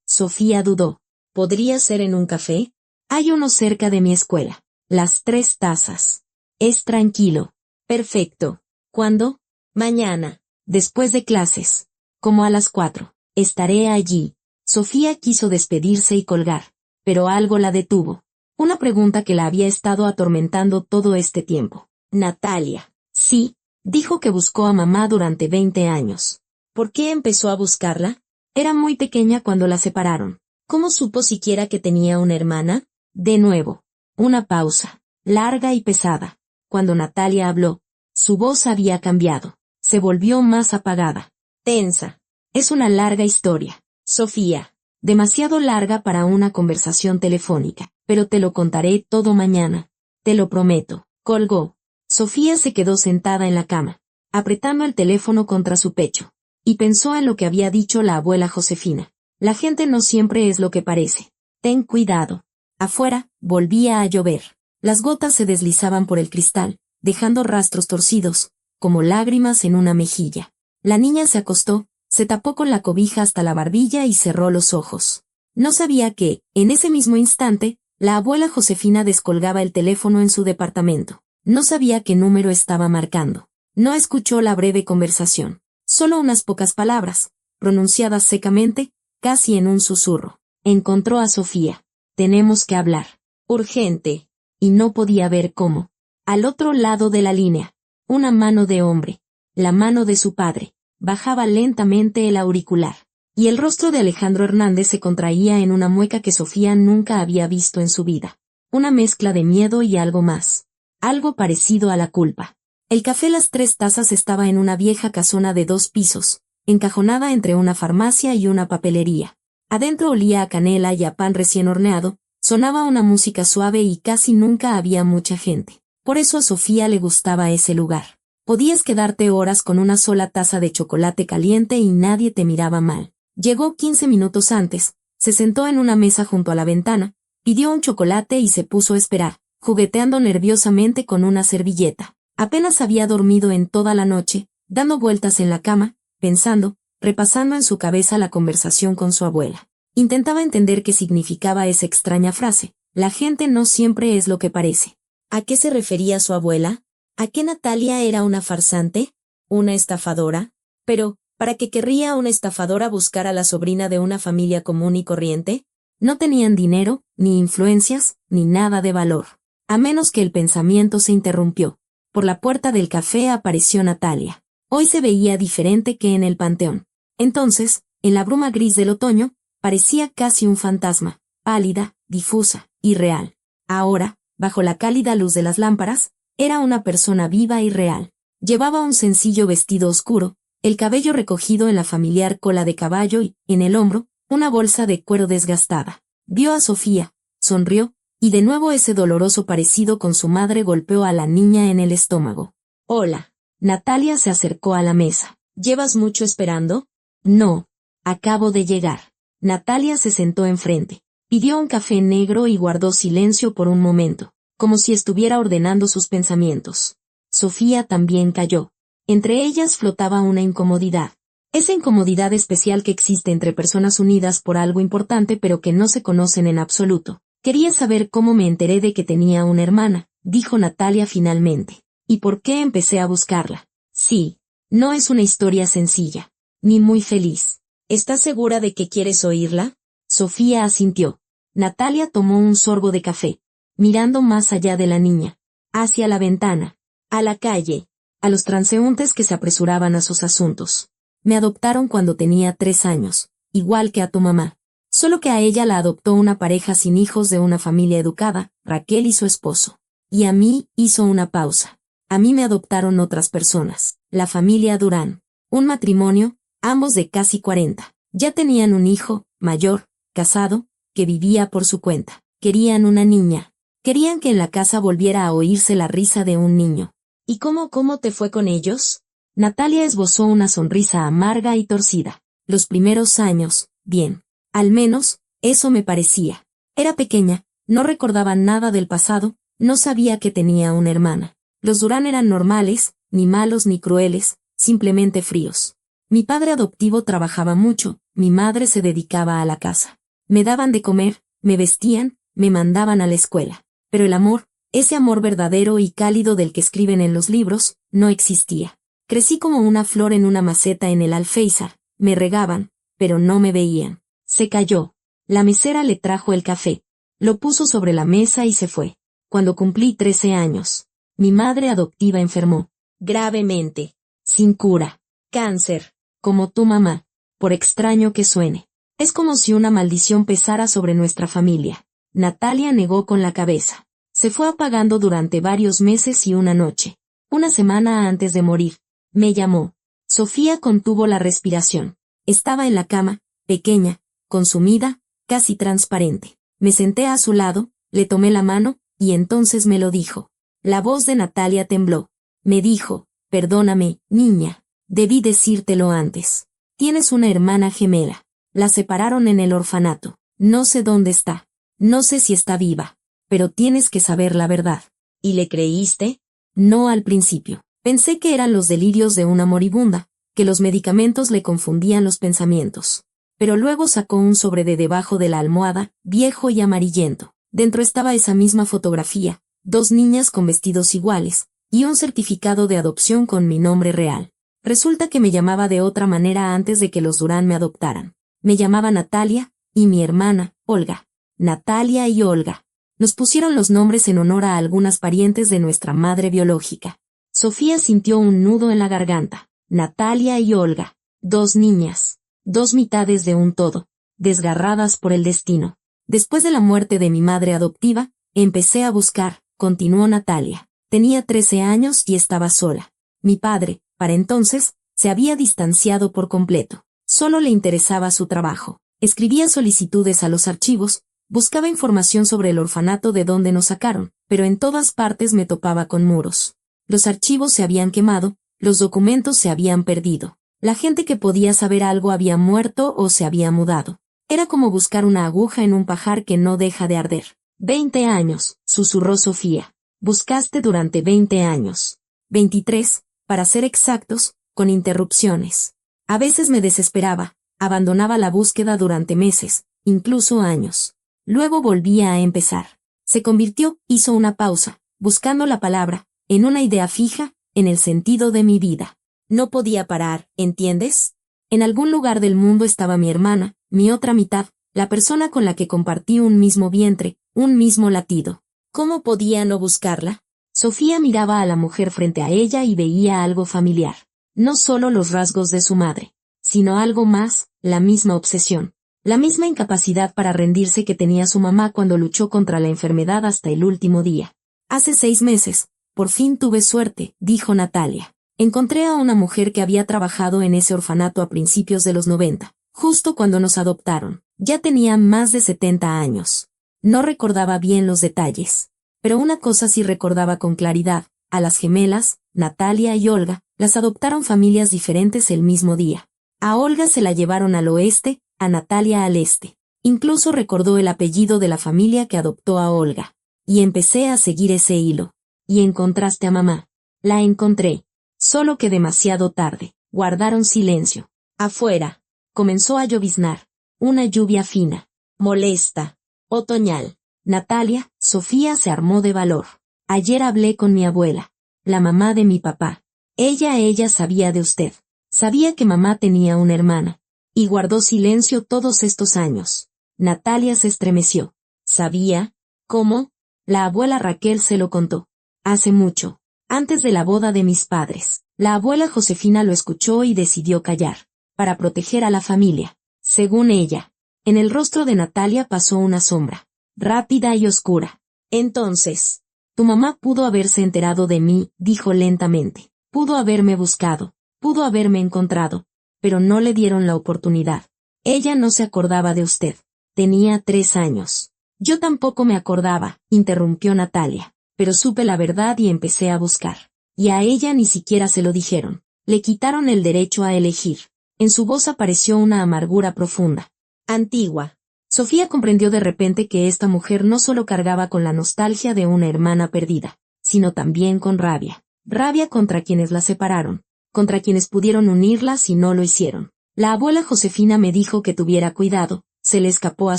Sofía dudó. ¿Podría ser en un café? Hay uno cerca de mi escuela. Las 3 Tazas. Es tranquilo. Perfecto. ¿Cuándo? Mañana. Después de clases. Como a las 4. Estaré allí. Sofía quiso despedirse y colgar, pero algo la detuvo. Una pregunta que la había estado atormentando todo este tiempo. Natalia. Sí, dijo que buscó a mamá durante 20 años. ¿Por qué empezó a buscarla? Era muy pequeña cuando la separaron. ¿Cómo supo siquiera que tenía una hermana? De nuevo. Una pausa, larga y pesada. Cuando Natalia habló, su voz había cambiado. Se volvió más apagada. Tensa. Es una larga historia, Sofía. Demasiado larga para una conversación telefónica, pero te lo contaré todo mañana. Te lo prometo. Colgó. Sofía se quedó sentada en la cama, apretando el teléfono contra su pecho, y pensó en lo que había dicho la abuela Josefina. La gente no siempre es lo que parece. Ten cuidado. Afuera, volvía a llover. Las gotas se deslizaban por el cristal, dejando rastros torcidos, como lágrimas en una mejilla. La niña se acostó, se tapó con la cobija hasta la barbilla y cerró los ojos. No sabía que, en ese mismo instante, la abuela Josefina descolgaba el teléfono en su departamento. No sabía qué número estaba marcando. No escuchó la breve conversación. Solo unas pocas palabras, pronunciadas secamente, casi en un susurro. Encontró a Sofía. Tenemos que hablar. Urgente. Y no podía ver cómo. Al otro lado de la línea, una mano de hombre, la mano de su padre, bajaba lentamente el auricular, y el rostro de Alejandro Hernández se contraía en una mueca que Sofía nunca había visto en su vida. Una mezcla de miedo y algo más. Algo parecido a la culpa. El café Las 3 Tazas estaba en una vieja casona de 2 pisos, encajonada entre una farmacia y una papelería. Adentro olía a canela y a pan recién horneado, sonaba una música suave y casi nunca había mucha gente. Por eso a Sofía le gustaba ese lugar. Podías quedarte horas con una sola taza de chocolate caliente y nadie te miraba mal. Llegó 15 minutos antes, se sentó en una mesa junto a la ventana, pidió un chocolate y se puso a esperar, jugueteando nerviosamente con una servilleta. Apenas había dormido en toda la noche, dando vueltas en la cama, pensando, repasando en su cabeza la conversación con su abuela. Intentaba entender qué significaba esa extraña frase. La gente no siempre es lo que parece. ¿A qué se refería su abuela? ¿A qué Natalia era una farsante? ¿Una estafadora? Pero, ¿para qué querría una estafadora buscar a la sobrina de una familia común y corriente? No tenían dinero, ni influencias, ni nada de valor. A menos que el pensamiento se interrumpió. Por la puerta del café apareció Natalia. Hoy se veía diferente que en el panteón. Entonces, en la bruma gris del otoño, parecía casi un fantasma, pálida, difusa, irreal. Ahora, bajo la cálida luz de las lámparas, era una persona viva y real. Llevaba un sencillo vestido oscuro, el cabello recogido en la familiar cola de caballo y, en el hombro, una bolsa de cuero desgastada. Vio a Sofía, sonrió, y de nuevo ese doloroso parecido con su madre golpeó a la niña en el estómago. Hola. Natalia se acercó a la mesa. ¿Llevas mucho esperando? No. Acabo de llegar. Natalia se sentó enfrente. Pidió un café negro y guardó silencio por un momento. como si estuviera ordenando sus pensamientos. Sofía también calló. Entre ellas flotaba una incomodidad. Esa incomodidad especial que existe entre personas unidas por algo importante pero que no se conocen en absoluto. Quería saber cómo me enteré de que tenía una hermana, dijo Natalia finalmente. ¿Y por qué empecé a buscarla? Sí, no es una historia sencilla, ni muy feliz. ¿Estás segura de que quieres oírla? Sofía asintió. Natalia tomó un sorbo de café, mirando más allá de la niña, hacia la ventana, a la calle, a los transeúntes que se apresuraban a sus asuntos. Me adoptaron cuando tenía 3 años, igual que a tu mamá. Solo que a ella la adoptó una pareja sin hijos de una familia educada, Raquel y su esposo. Y a mí hizo una pausa. A mí me adoptaron otras personas, la familia Durán. Un matrimonio, ambos de casi 40. Ya tenían un hijo, mayor, casado, que vivía por su cuenta. Querían una niña. Querían que en la casa volviera a oírse la risa de un niño. ¿Y cómo te fue con ellos? Natalia esbozó una sonrisa amarga y torcida. Los primeros años, bien. Al menos, eso me parecía. Era pequeña, no recordaba nada del pasado, no sabía que tenía una hermana. Los Durán eran normales, ni malos ni crueles, simplemente fríos. Mi padre adoptivo trabajaba mucho, mi madre se dedicaba a la casa. Me daban de comer, me vestían, me mandaban a la escuela. Pero el amor, ese amor verdadero y cálido del que escriben en los libros, no existía. Crecí como una flor en una maceta en el Alféizar, me regaban, pero no me veían. Se calló. La mesera le trajo el café. Lo puso sobre la mesa y se fue. Cuando cumplí 13 años, mi madre adoptiva enfermó. Gravemente. Sin cura. Cáncer. Como tu mamá. Por extraño que suene. Es como si una maldición pesara sobre nuestra familia. Natalia negó con la cabeza. Se fue apagando durante varios meses y una noche. Una semana antes de morir. Me llamó. Sofía contuvo la respiración. Estaba en la cama, pequeña, consumida, casi transparente. Me senté a su lado, le tomé la mano, y entonces me lo dijo. La voz de Natalia tembló. Me dijo, perdóname, niña, debí decírtelo antes. Tienes una hermana gemela. La separaron en el orfanato. No sé dónde está. No sé si está viva. Pero tienes que saber la verdad. ¿Y le creíste? No al principio. Pensé que eran los delirios de una moribunda, que los medicamentos le confundían los pensamientos. Pero luego sacó un sobre de debajo de la almohada, viejo y amarillento. Dentro estaba esa misma fotografía, 2 niñas con vestidos iguales, y un certificado de adopción con mi nombre real. Resulta que me llamaba de otra manera antes de que los Durán me adoptaran. Me llamaba Natalia, y mi hermana, Olga. Natalia y Olga. Nos pusieron los nombres en honor a algunas parientes de nuestra madre biológica. Sofía sintió un nudo en la garganta. Natalia y Olga. 2 niñas. 2 mitades de un todo. Desgarradas por el destino. Después de la muerte de mi madre adoptiva, empecé a buscar, continuó Natalia. Tenía 13 años y estaba sola. Mi padre, para entonces, se había distanciado por completo. Solo le interesaba su trabajo. Escribía solicitudes a los archivos, buscaba información sobre el orfanato de donde nos sacaron, pero en todas partes me topaba con muros. Los archivos se habían quemado, los documentos se habían perdido. La gente que podía saber algo había muerto o se había mudado. Era como buscar una aguja en un pajar que no deja de arder. 20 años, susurró Sofía. Buscaste durante 20 años. 23, para ser exactos, con interrupciones. A veces me desesperaba, abandonaba la búsqueda durante meses, incluso años. Luego volvía a empezar. Se convirtió, hizo una pausa, buscando la palabra, en una idea fija, en el sentido de mi vida. No podía parar, ¿entiendes? En algún lugar del mundo estaba mi hermana, mi otra mitad, la persona con la que compartí un mismo vientre, un mismo latido. ¿Cómo podía no buscarla? Sofía miraba a la mujer frente a ella y veía algo familiar. No solo los rasgos de su madre, sino algo más, la misma obsesión. La misma incapacidad para rendirse que tenía su mamá cuando luchó contra la enfermedad hasta el último día. Hace 6 meses, por fin tuve suerte, dijo Natalia. Encontré a una mujer que había trabajado en ese orfanato a principios de los 90, justo cuando nos adoptaron. Ya tenía más de 70 años. No recordaba bien los detalles. Pero una cosa sí recordaba con claridad, a las gemelas, Natalia y Olga, las adoptaron familias diferentes el mismo día. A Olga se la llevaron al oeste, a Natalia al este. Incluso recordó el apellido de la familia que adoptó a Olga. Y empecé a seguir ese hilo. ¿Y encontraste a mamá? La encontré. Solo que demasiado tarde. Guardaron silencio. Afuera. Comenzó a lloviznar. Una lluvia fina. Molesta. Otoñal. Natalia, Sofía se armó de valor. Ayer hablé con mi abuela. La mamá de mi papá. Ella sabía de usted. Sabía que mamá tenía una hermana. Y guardó silencio todos estos años. Natalia se estremeció. ¿Sabía? ¿Cómo? La abuela Raquel se lo contó. Hace mucho. Antes de la boda de mis padres. La abuela Josefina lo escuchó y decidió callar. Para proteger a la familia. Según ella. En el rostro de Natalia pasó una sombra. Rápida y oscura. Entonces. Tu mamá pudo haberse enterado de mí, dijo lentamente. Pudo haberme buscado. Pudo haberme encontrado. Pero no le dieron la oportunidad. Ella no se acordaba de usted. Tenía 3 años. Yo tampoco me acordaba, interrumpió Natalia. Pero supe la verdad y empecé a buscar. Y a ella ni siquiera se lo dijeron. Le quitaron el derecho a elegir. En su voz apareció una amargura profunda. Antigua. Sofía comprendió de repente que esta mujer no solo cargaba con la nostalgia de una hermana perdida, sino también con rabia. Rabia contra quienes la separaron, contra quienes pudieron unirlas y no lo hicieron. La abuela Josefina me dijo que tuviera cuidado, se le escapó a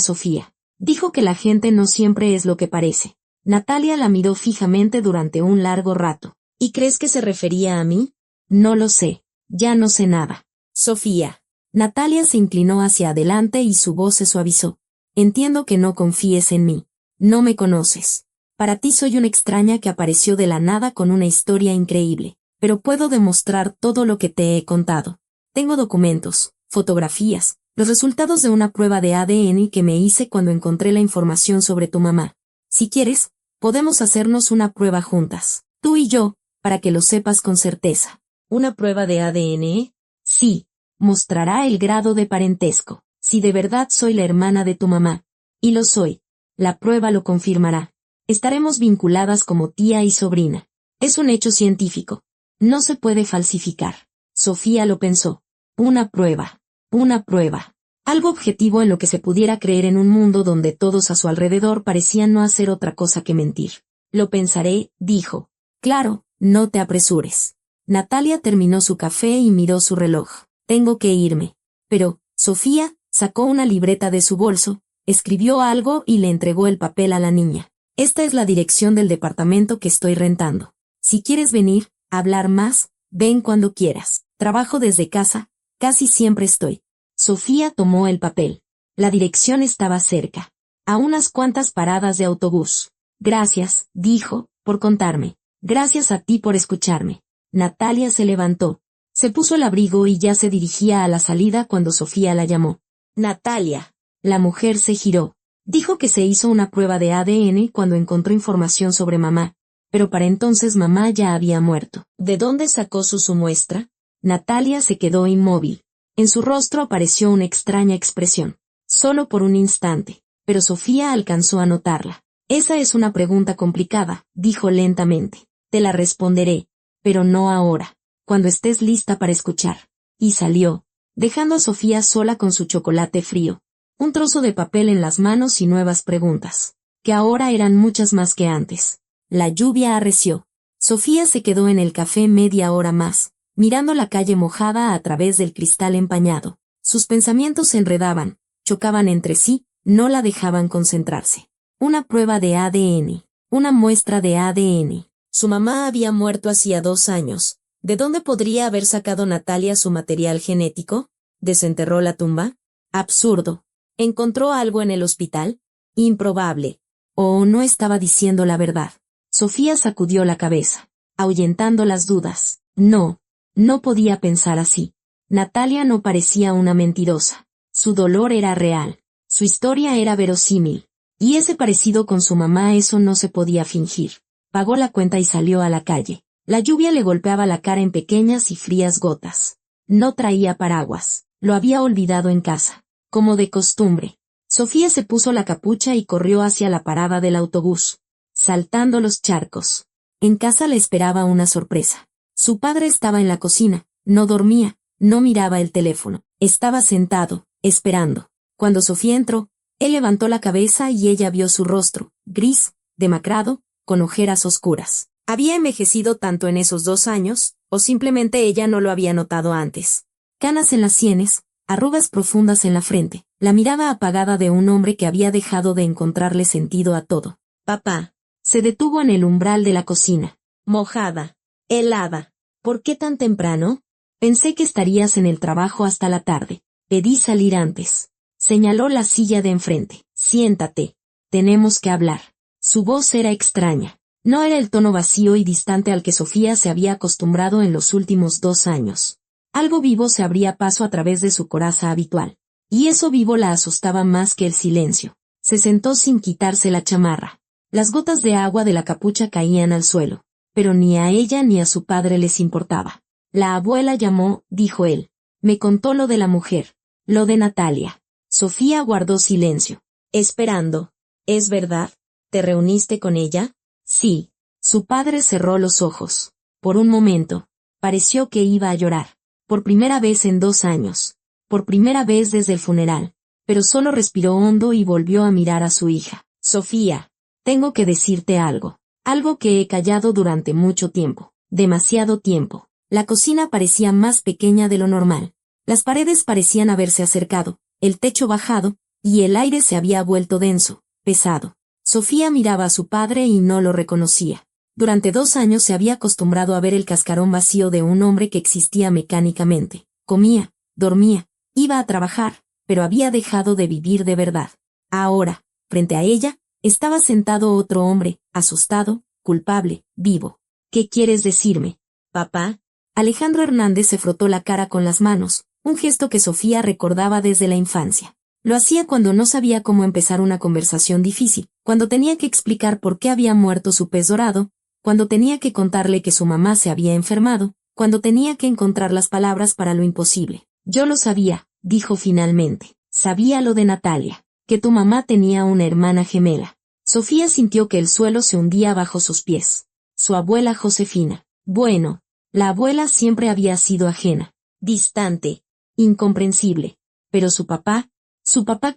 Sofía. Dijo que la gente no siempre es lo que parece. Natalia la miró fijamente durante un largo rato. ¿Y crees que se refería a mí? No lo sé. Ya no sé nada. Sofía. Natalia se inclinó hacia adelante y su voz se suavizó. Entiendo que no confíes en mí. No me conoces. Para ti soy una extraña que apareció de la nada con una historia increíble. Pero puedo demostrar todo lo que te he contado. Tengo documentos, fotografías, los resultados de una prueba de ADN que me hice cuando encontré la información sobre tu mamá. Si quieres, podemos hacernos una prueba juntas, tú y yo, para que lo sepas con certeza. ¿Una prueba de ADN? Sí. Mostrará el grado de parentesco, si de verdad soy la hermana de tu mamá. Y lo soy. La prueba lo confirmará. Estaremos vinculadas como tía y sobrina. Es un hecho científico. No se puede falsificar. Sofía lo pensó. Una prueba. Una prueba. Algo objetivo en lo que se pudiera creer en un mundo donde todos a su alrededor parecían no hacer otra cosa que mentir. Lo pensaré, dijo. Claro, no te apresures. Natalia terminó su café y miró su reloj. Tengo que irme. Pero, Sofía, sacó una libreta de su bolso, escribió algo y le entregó el papel a la niña. Esta es la dirección del departamento que estoy rentando. Si quieres venir, hablar más, ven cuando quieras. Trabajo desde casa, casi siempre estoy. Sofía tomó el papel. La dirección estaba cerca. A unas cuantas paradas de autobús. Gracias, dijo, por contarme. Gracias a ti por escucharme. Natalia se levantó. Se puso el abrigo y ya se dirigía a la salida cuando Sofía la llamó. Natalia. La mujer se giró. Dijo que se hizo una prueba de ADN cuando encontró información sobre mamá. Pero para entonces mamá ya había muerto. ¿De dónde sacó su muestra? Natalia se quedó inmóvil. En su rostro apareció una extraña expresión. Solo por un instante. Pero Sofía alcanzó a notarla. Esa es una pregunta complicada, dijo lentamente. Te la responderé. Pero no ahora. Cuando estés lista para escuchar. Y salió, dejando a Sofía sola con su chocolate frío. Un trozo de papel en las manos y nuevas preguntas. Que ahora eran muchas más que antes. La lluvia arreció. Sofía se quedó en el café media hora más, mirando la calle mojada a través del cristal empañado. Sus pensamientos se enredaban, chocaban entre sí, no la dejaban concentrarse. Una prueba de ADN. Una muestra de ADN. Su mamá había muerto hacía 2 años. ¿De dónde podría haber sacado Natalia su material genético? ¿Desenterró la tumba? Absurdo. ¿Encontró algo en el hospital? Improbable. ¿O no estaba diciendo la verdad? Sofía sacudió la cabeza, ahuyentando las dudas. No, no podía pensar así. Natalia no parecía una mentirosa. Su dolor era real. Su historia era verosímil. Y ese parecido con su mamá, eso no se podía fingir. Pagó la cuenta y salió a la calle. La lluvia le golpeaba la cara en pequeñas y frías gotas. No traía paraguas. Lo había olvidado en casa. Como de costumbre. Sofía se puso la capucha y corrió hacia la parada del autobús, saltando los charcos. En casa le esperaba una sorpresa. Su padre estaba en la cocina, no dormía, no miraba el teléfono. Estaba sentado, esperando. Cuando Sofía entró, él levantó la cabeza y ella vio su rostro, gris, demacrado, con ojeras oscuras. ¿Había envejecido tanto en esos 2 años, o simplemente ella no lo había notado antes? Canas en las sienes, arrugas profundas en la frente, la mirada apagada de un hombre que había dejado de encontrarle sentido a todo. Papá. Se detuvo en el umbral de la cocina. Mojada. Helada. ¿Por qué tan temprano? Pensé que estarías en el trabajo hasta la tarde. Pedí salir antes. Señaló la silla de enfrente. Siéntate. Tenemos que hablar. Su voz era extraña. No era el tono vacío y distante al que Sofía se había acostumbrado en los últimos 2 años. Algo vivo se abría paso a través de su coraza habitual. Y eso vivo la asustaba más que el silencio. Se sentó sin quitarse la chamarra. Las gotas de agua de la capucha caían al suelo, pero ni a ella ni a su padre les importaba. La abuela llamó, dijo él. Me contó lo de la mujer, lo de Natalia. Sofía guardó silencio, esperando. ¿Es verdad? ¿Te reuniste con ella? Sí. Su padre cerró los ojos. Por un momento, pareció que iba a llorar. Por primera vez en 2 años. Por primera vez desde el funeral. Pero solo respiró hondo y volvió a mirar a su hija. Sofía. Tengo que decirte algo. Algo que he callado durante mucho tiempo. Demasiado tiempo. La cocina parecía más pequeña de lo normal. Las paredes parecían haberse acercado, el techo bajado, y el aire se había vuelto denso, pesado. Sofía miraba a su padre y no lo reconocía. Durante 2 años se había acostumbrado a ver el cascarón vacío de un hombre que existía mecánicamente. Comía, dormía, iba a trabajar, pero había dejado de vivir de verdad. Ahora, frente a ella, estaba sentado otro hombre, asustado, culpable, vivo. ¿Qué quieres decirme, papá? Alejandro Hernández se frotó la cara con las manos, un gesto que Sofía recordaba desde la infancia. Lo hacía cuando no sabía cómo empezar una conversación difícil, cuando tenía que explicar por qué había muerto su pez dorado, cuando tenía que contarle que su mamá se había enfermado, cuando tenía que encontrar las palabras para lo imposible. Yo lo sabía, dijo finalmente. Sabía lo de Natalia, que tu mamá tenía una hermana gemela. Sofía sintió que el suelo se hundía bajo sus pies. Su abuela Josefina. Bueno, la abuela siempre había sido ajena, distante, incomprensible. Pero su papá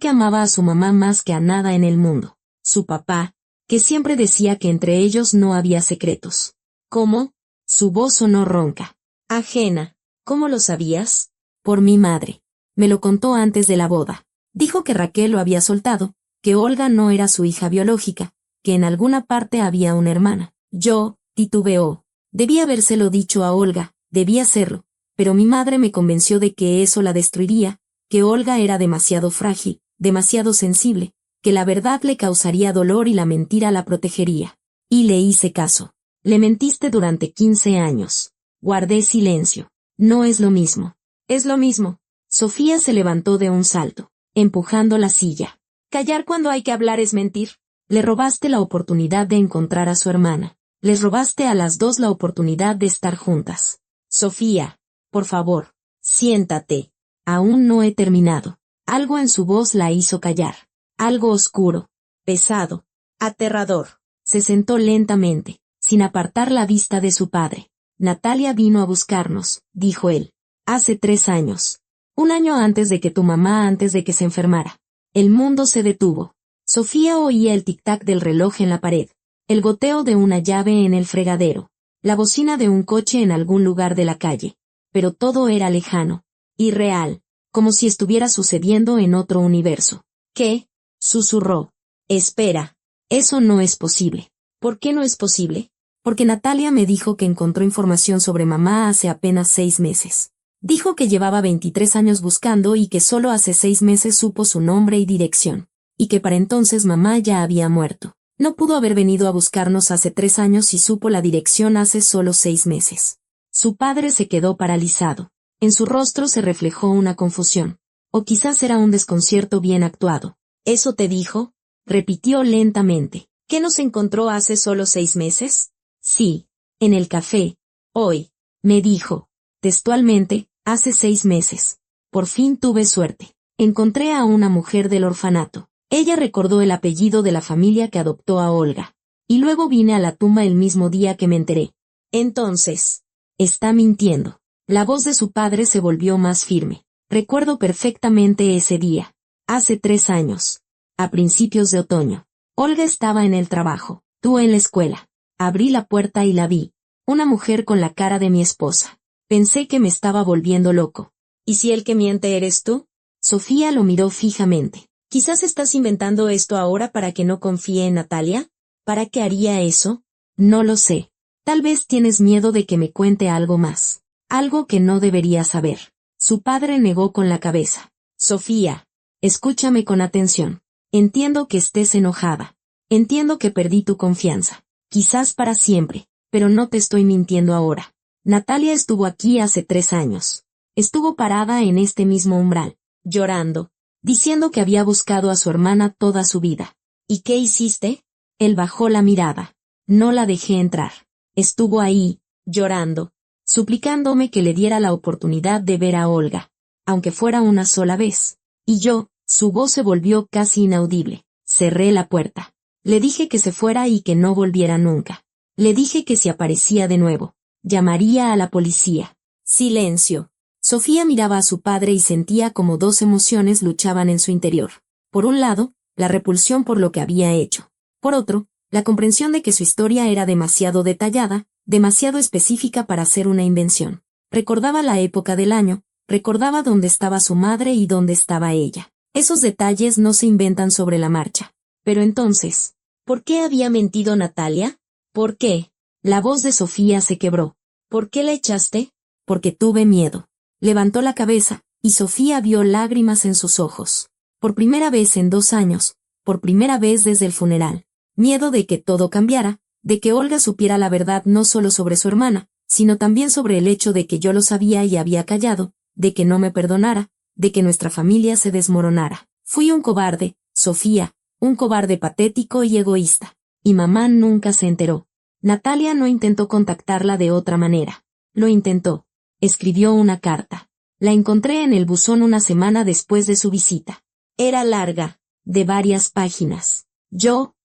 que amaba a su mamá más que a nada en el mundo. Su papá, que siempre decía que entre ellos no había secretos. ¿Cómo? Su voz sonó ronca. Ajena. ¿Cómo lo sabías? Por mi madre. Me lo contó antes de la boda. Dijo que Raquel lo había soltado, que Olga no era su hija biológica, que en alguna parte había una hermana. Yo, titubeó. Debía habérselo dicho a Olga, debía hacerlo, pero mi madre me convenció de que eso la destruiría, que Olga era demasiado frágil, demasiado sensible, que la verdad le causaría dolor y la mentira la protegería. Y le hice caso. Le mentiste durante 15 años. Guardé silencio. No es lo mismo. Es lo mismo. Sofía se levantó de un salto, empujando la silla. Callar cuando hay que hablar es mentir. Le robaste la oportunidad de encontrar a su hermana. Les robaste a las 2 la oportunidad de estar juntas. Sofía, por favor, siéntate. Aún no he terminado. Algo en su voz la hizo callar. Algo oscuro, pesado, aterrador. Se sentó lentamente, sin apartar la vista de su padre. Natalia vino a buscarnos, dijo él. Hace 3 años. 1 año antes de que tu mamá antes de que se enfermara. El mundo se detuvo. Sofía oía el tic-tac del reloj en la pared, el goteo de una llave en el fregadero, la bocina de un coche en algún lugar de la calle. Pero todo era lejano, irreal, como si estuviera sucediendo en otro universo. ¿Qué? Susurró. Espera. Eso no es posible. ¿Por qué no es posible? Porque Natalia me dijo que encontró información sobre mamá hace apenas 6 meses. Dijo que llevaba 23 años buscando y que solo hace 6 meses supo su nombre y dirección. Y que para entonces mamá ya había muerto. No pudo haber venido a buscarnos hace 3 años y supo la dirección hace solo 6 meses. Su padre se quedó paralizado. En su rostro se reflejó una confusión. O quizás era un desconcierto bien actuado. ¿Eso te dijo? Repitió lentamente. ¿Qué nos encontró hace solo 6 meses? Sí, en el café. Hoy. Me dijo. Textualmente, hace 6 meses. Por fin tuve suerte. Encontré a una mujer del orfanato. Ella recordó el apellido de la familia que adoptó a Olga. Y luego vine a la tumba el mismo día que me enteré. Entonces, está mintiendo. La voz de su padre se volvió más firme. Recuerdo perfectamente ese día. Hace 3 años. A principios de otoño. Olga estaba en el trabajo. Tú en la escuela. Abrí la puerta y la vi. Una mujer con la cara de mi esposa. Pensé que me estaba volviendo loco. ¿Y si el que miente eres tú? Sofía lo miró fijamente. ¿Quizás estás inventando esto ahora para que no confíe en Natalia? ¿Para qué haría eso? No lo sé. Tal vez tienes miedo de que me cuente algo más. Algo que no debería saber. Su padre negó con la cabeza. Sofía, escúchame con atención. Entiendo que estés enojada. Entiendo que perdí tu confianza. Quizás para siempre, pero no te estoy mintiendo ahora. Natalia estuvo aquí hace 3 años. Estuvo parada en este mismo umbral, llorando, diciendo que había buscado a su hermana toda su vida. ¿Y qué hiciste? Él bajó la mirada. No la dejé entrar. Estuvo ahí, llorando, suplicándome que le diera la oportunidad de ver a Olga, aunque fuera una sola vez. Y yo, su voz se volvió casi inaudible. Cerré la puerta. Le dije que se fuera y que no volviera nunca. Le dije que si aparecía de nuevo, llamaría a la policía. Silencio. Sofía miraba a su padre y sentía como 2 emociones luchaban en su interior. Por un lado, la repulsión por lo que había hecho. Por otro, la comprensión de que su historia era demasiado detallada, demasiado específica para ser una invención. Recordaba la época del año, recordaba dónde estaba su madre y dónde estaba ella. Esos detalles no se inventan sobre la marcha. Pero entonces, ¿por qué había mentido Natalia? ¿Por qué? La voz de Sofía se quebró. ¿Por qué la echaste? Porque tuve miedo. Levantó la cabeza, y Sofía vio lágrimas en sus ojos. Por primera vez en 2 años, por primera vez desde el funeral. Miedo de que todo cambiara, de que Olga supiera la verdad no solo sobre su hermana, sino también sobre el hecho de que yo lo sabía y había callado, de que no me perdonara, de que nuestra familia se desmoronara. Fui un cobarde, Sofía, un cobarde patético y egoísta. Y mamá nunca se enteró. Natalia no intentó contactarla de otra manera. Lo intentó. Escribió una carta. La encontré en el buzón una semana después de su visita. Era larga, de varias páginas.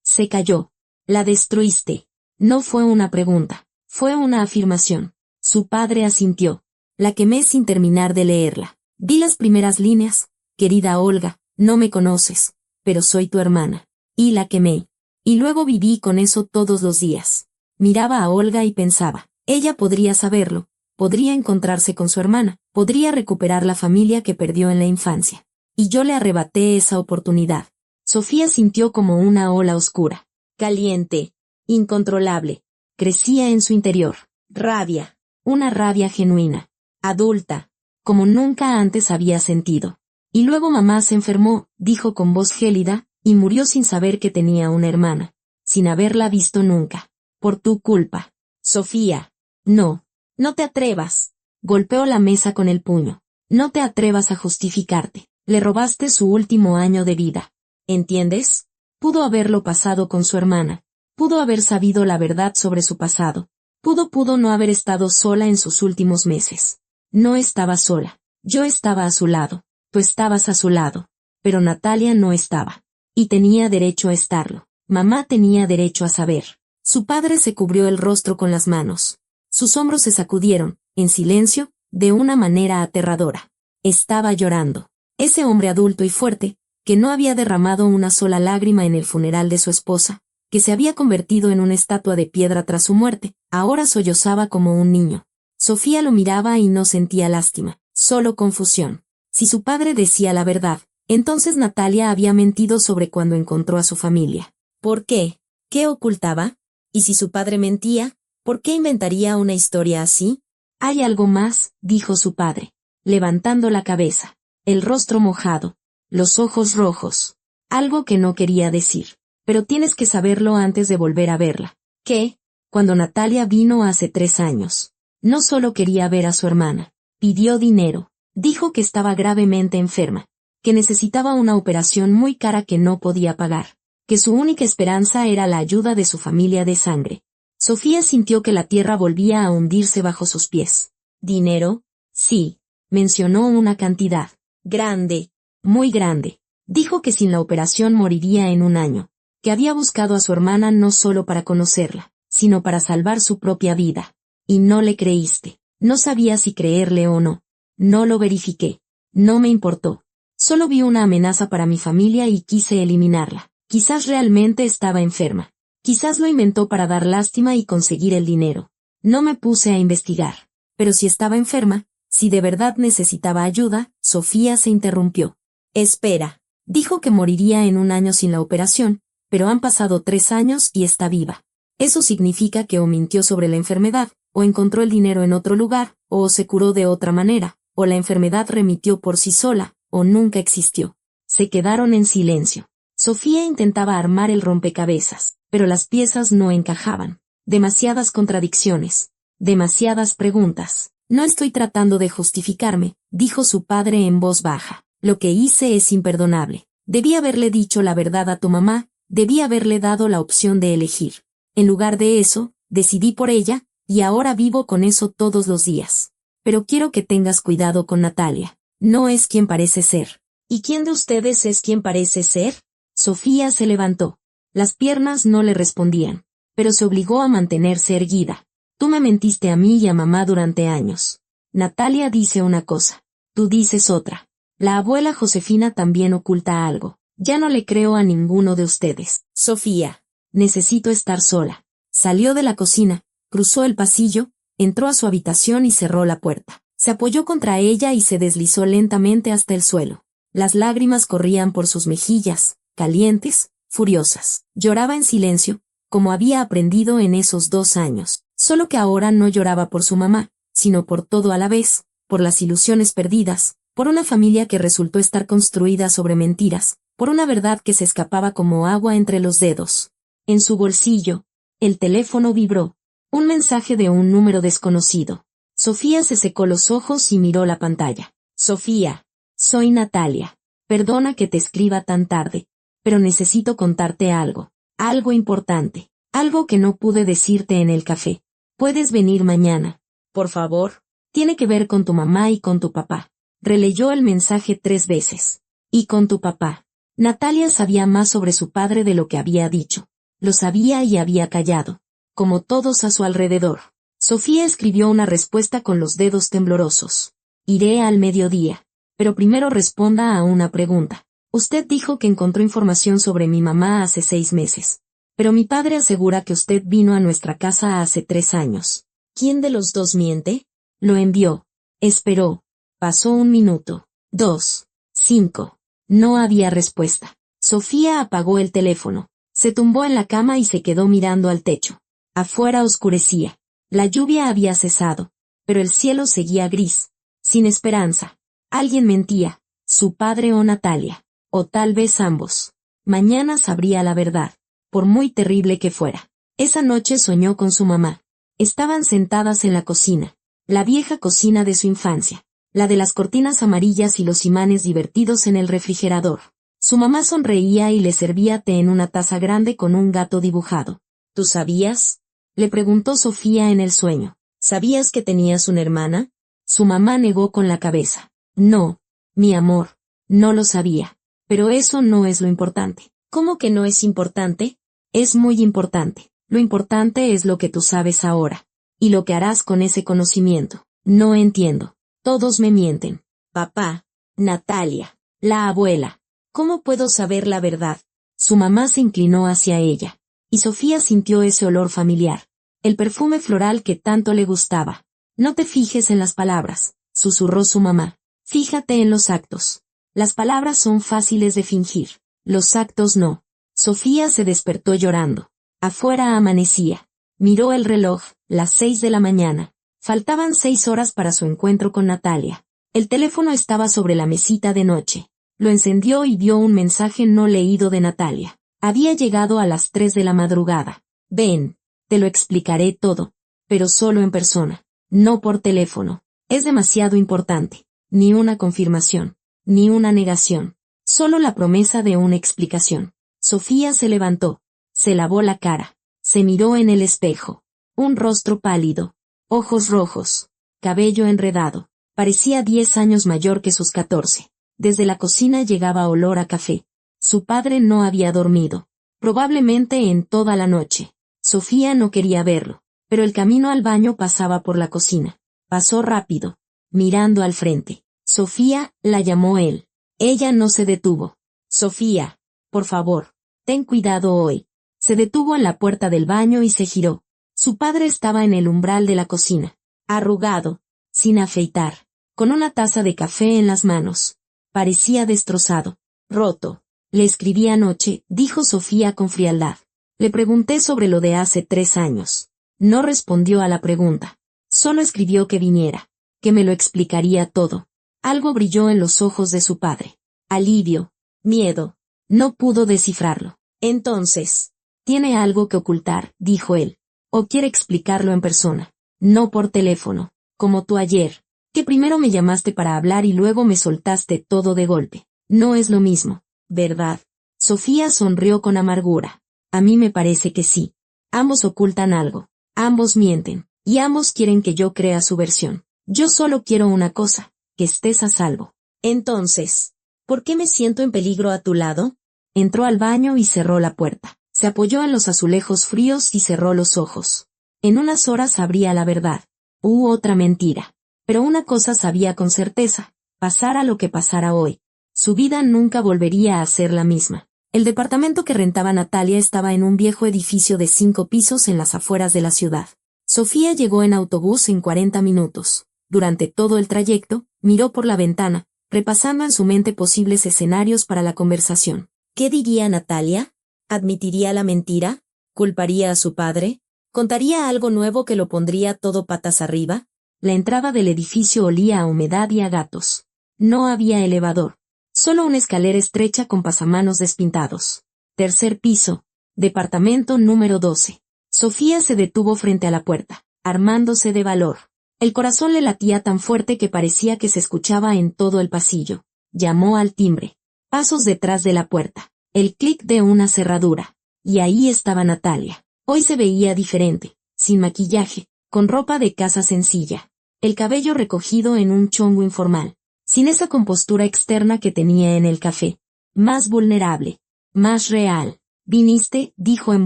Se cayó. La destruiste. No fue una pregunta, fue una afirmación. Su padre asintió. La quemé sin terminar de leerla. Di las primeras líneas. Querida Olga, no me conoces, pero soy tu hermana. Y la quemé. Y luego viví con eso todos los días. Miraba a Olga y pensaba, ella podría saberlo, podría encontrarse con su hermana, podría recuperar la familia que perdió en la infancia. Y yo le arrebaté esa oportunidad. Sofía sintió como una ola oscura, caliente, incontrolable. Crecía en su interior. Rabia. Una rabia genuina. Adulta. Como nunca antes había sentido. Y luego mamá se enfermó, dijo con voz gélida, y murió sin saber que tenía una hermana. Sin haberla visto nunca. Por tu culpa. Sofía. No. No te atrevas. Golpeó la mesa con el puño. No te atrevas a justificarte. Le robaste su último año de vida. ¿Entiendes? Pudo haberlo pasado con su hermana. Pudo haber sabido la verdad sobre su pasado. Pudo no haber estado sola en sus últimos meses. No estaba sola. Yo estaba a su lado. Tú estabas a su lado. Pero Natalia no estaba. Y tenía derecho a estarlo. Mamá tenía derecho a saber. Su padre se cubrió el rostro con las manos. Sus hombros se sacudieron, en silencio, de una manera aterradora. Estaba llorando. Ese hombre adulto y fuerte, que no había derramado una sola lágrima en el funeral de su esposa, que se había convertido en una estatua de piedra tras su muerte, ahora sollozaba como un niño. Sofía lo miraba y no sentía lástima, solo confusión. Si su padre decía la verdad, entonces Natalia había mentido sobre cuando encontró a su familia. ¿Por qué? ¿Qué ocultaba? Y si su padre mentía, ¿por qué inventaría una historia así? Hay algo más, dijo su padre, levantando la cabeza, el rostro mojado, los ojos rojos. Algo que no quería decir. Pero tienes que saberlo antes de volver a verla. ¿Qué? Cuando Natalia vino hace 3 años. No solo quería ver a su hermana. Pidió dinero. Dijo que estaba gravemente enferma. Que necesitaba una operación muy cara que no podía pagar. Que su única esperanza era la ayuda de su familia de sangre. Sofía sintió que la tierra volvía a hundirse bajo sus pies. ¿Dinero? Sí. Mencionó una cantidad. Grande. Muy grande. Dijo que sin la operación moriría en 1 año. Que había buscado a su hermana no solo para conocerla, sino para salvar su propia vida. Y no le creíste. No sabía si creerle o no. No lo verifiqué. No me importó. Solo vi una amenaza para mi familia y quise eliminarla. Quizás realmente estaba enferma. Quizás lo inventó para dar lástima y conseguir el dinero. No me puse a investigar. Pero si estaba enferma, si de verdad necesitaba ayuda, Sofía se interrumpió. Espera. Dijo que moriría en 1 año sin la operación, pero han pasado 3 años y está viva. Eso significa que o mintió sobre la enfermedad, o encontró el dinero en otro lugar, o se curó de otra manera, o la enfermedad remitió por sí sola, o nunca existió. Se quedaron en silencio. Sofía intentaba armar el rompecabezas, pero las piezas no encajaban. Demasiadas contradicciones. Demasiadas preguntas. No estoy tratando de justificarme, dijo su padre en voz baja. Lo que hice es imperdonable. Debí haberle dicho la verdad a tu mamá, debí haberle dado la opción de elegir. En lugar de eso, decidí por ella, y ahora vivo con eso todos los días. Pero quiero que tengas cuidado con Natalia. No es quien parece ser. ¿Y quién de ustedes es quien parece ser? Sofía se levantó. Las piernas no le respondían, pero se obligó a mantenerse erguida. Tú me mentiste a mí y a mamá durante años. Natalia dice una cosa. Tú dices otra. La abuela Josefina también oculta algo. Ya no le creo a ninguno de ustedes. Sofía. Necesito estar sola. Salió de la cocina, cruzó el pasillo, entró a su habitación y cerró la puerta. Se apoyó contra ella y se deslizó lentamente hasta el suelo. Las lágrimas corrían por sus mejillas, calientes, furiosas. Lloraba en silencio, como había aprendido en esos 2 años. Solo que ahora no lloraba por su mamá, sino por todo a la vez, por las ilusiones perdidas, por una familia que resultó estar construida sobre mentiras, por una verdad que se escapaba como agua entre los dedos. En su bolsillo, el teléfono vibró. Un mensaje de un número desconocido. Sofía se secó los ojos y miró la pantalla. Sofía, soy Natalia. Perdona que te escriba tan tarde, pero necesito contarte algo. Algo importante. Algo que no pude decirte en el café. ¿Puedes venir mañana? Por favor. Tiene que ver con tu mamá y con tu papá. Releyó el mensaje 3 veces. Y con tu papá. Natalia sabía más sobre su padre de lo que había dicho. Lo sabía y había callado. Como todos a su alrededor. Sofía escribió una respuesta con los dedos temblorosos. Iré al mediodía. Pero primero responda a una pregunta. Usted dijo que encontró información sobre mi mamá hace 6 meses. Pero mi padre asegura que usted vino a nuestra casa hace 3 años. ¿Quién de los dos miente? Lo envió. Esperó. Pasó 1 minuto. 2. 5. No había respuesta. Sofía apagó el teléfono. Se tumbó en la cama y se quedó mirando al techo. Afuera oscurecía. La lluvia había cesado, pero el cielo seguía gris, sin esperanza. Alguien mentía, su padre o Natalia, o tal vez ambos. Mañana sabría la verdad, por muy terrible que fuera. Esa noche soñó con su mamá. Estaban sentadas en la cocina, la vieja cocina de su infancia, la de las cortinas amarillas y los imanes divertidos en el refrigerador. Su mamá sonreía y le servía té en una taza grande con un gato dibujado. ¿Tú sabías? Le preguntó Sofía en el sueño. ¿Sabías que tenías una hermana? Su mamá negó con la cabeza. No, mi amor, no lo sabía. Pero eso no es lo importante. ¿Cómo que no es importante? Es muy importante. Lo importante es lo que tú sabes ahora. Y lo que harás con ese conocimiento. No entiendo. Todos me mienten. Papá, Natalia, la abuela. ¿Cómo puedo saber la verdad? Su mamá se inclinó hacia ella. Y Sofía sintió ese olor familiar. El perfume floral que tanto le gustaba. No te fijes en las palabras, susurró su mamá. Fíjate en los actos. Las palabras son fáciles de fingir. Los actos no. Sofía se despertó llorando. Afuera amanecía. Miró el reloj, las 6 de la mañana. Faltaban 6 horas para su encuentro con Natalia. El teléfono estaba sobre la mesita de noche. Lo encendió y vio un mensaje no leído de Natalia. Había llegado a las 3 de la madrugada. Ven, te lo explicaré todo, pero solo en persona, no por teléfono. Es demasiado importante. Ni una confirmación, ni una negación. Solo la promesa de una explicación. Sofía se levantó, se lavó la cara, se miró en el espejo. Un rostro pálido, ojos rojos, cabello enredado. Parecía 10 años mayor que sus 14. Desde la cocina llegaba olor a café. Su padre no había dormido, probablemente en toda la noche. Sofía no quería verlo, pero el camino al baño pasaba por la cocina. Pasó rápido, mirando al frente. Sofía, la llamó él. Ella no se detuvo. Sofía, por favor, ten cuidado hoy. Se detuvo en la puerta del baño y se giró. Su padre estaba en el umbral de la cocina, arrugado, sin afeitar, con una taza de café en las manos. Parecía destrozado, roto. Le escribí anoche, dijo Sofía con frialdad. Le pregunté sobre lo de hace 3 años. No respondió a la pregunta. Solo escribió que viniera, que me lo explicaría todo. Algo brilló en los ojos de su padre. Alivio, miedo. No pudo descifrarlo. Entonces, tiene algo que ocultar, dijo él. O quiere explicarlo en persona. No por teléfono, como tú ayer, que primero me llamaste para hablar y luego me soltaste todo de golpe. No es lo mismo, ¿verdad? Sofía sonrió con amargura. A mí me parece que sí. Ambos ocultan algo. Ambos mienten. Y ambos quieren que yo crea su versión. Yo solo quiero una cosa, que estés a salvo. Entonces, ¿por qué me siento en peligro a tu lado? Entró al baño y cerró la puerta. Se apoyó en los azulejos fríos y cerró los ojos. En unas horas sabría la verdad. Otra mentira. Pero una cosa sabía con certeza. Pasara lo que pasara hoy. Su vida nunca volvería a ser la misma. El departamento que rentaba Natalia estaba en un viejo edificio de 5 pisos en las afueras de la ciudad. Sofía llegó en autobús en 40 minutos. Durante todo el trayecto, miró por la ventana, repasando en su mente posibles escenarios para la conversación. ¿Qué diría Natalia? ¿Admitiría la mentira? ¿Culparía a su padre? ¿Contaría algo nuevo que lo pondría todo patas arriba? La entrada del edificio olía a humedad y a gatos. No había elevador. Solo una escalera estrecha con pasamanos despintados. 3er piso. Departamento número 12. Sofía se detuvo frente a la puerta, armándose de valor. El corazón le latía tan fuerte que parecía que se escuchaba en todo el pasillo. Llamó al timbre. Pasos detrás de la puerta. El clic de una cerradura. Y ahí estaba Natalia. Hoy se veía diferente, sin maquillaje, con ropa de casa sencilla. El cabello recogido en un chongo informal. Sin esa compostura externa que tenía en el café. Más vulnerable. Más real. Viniste, dijo en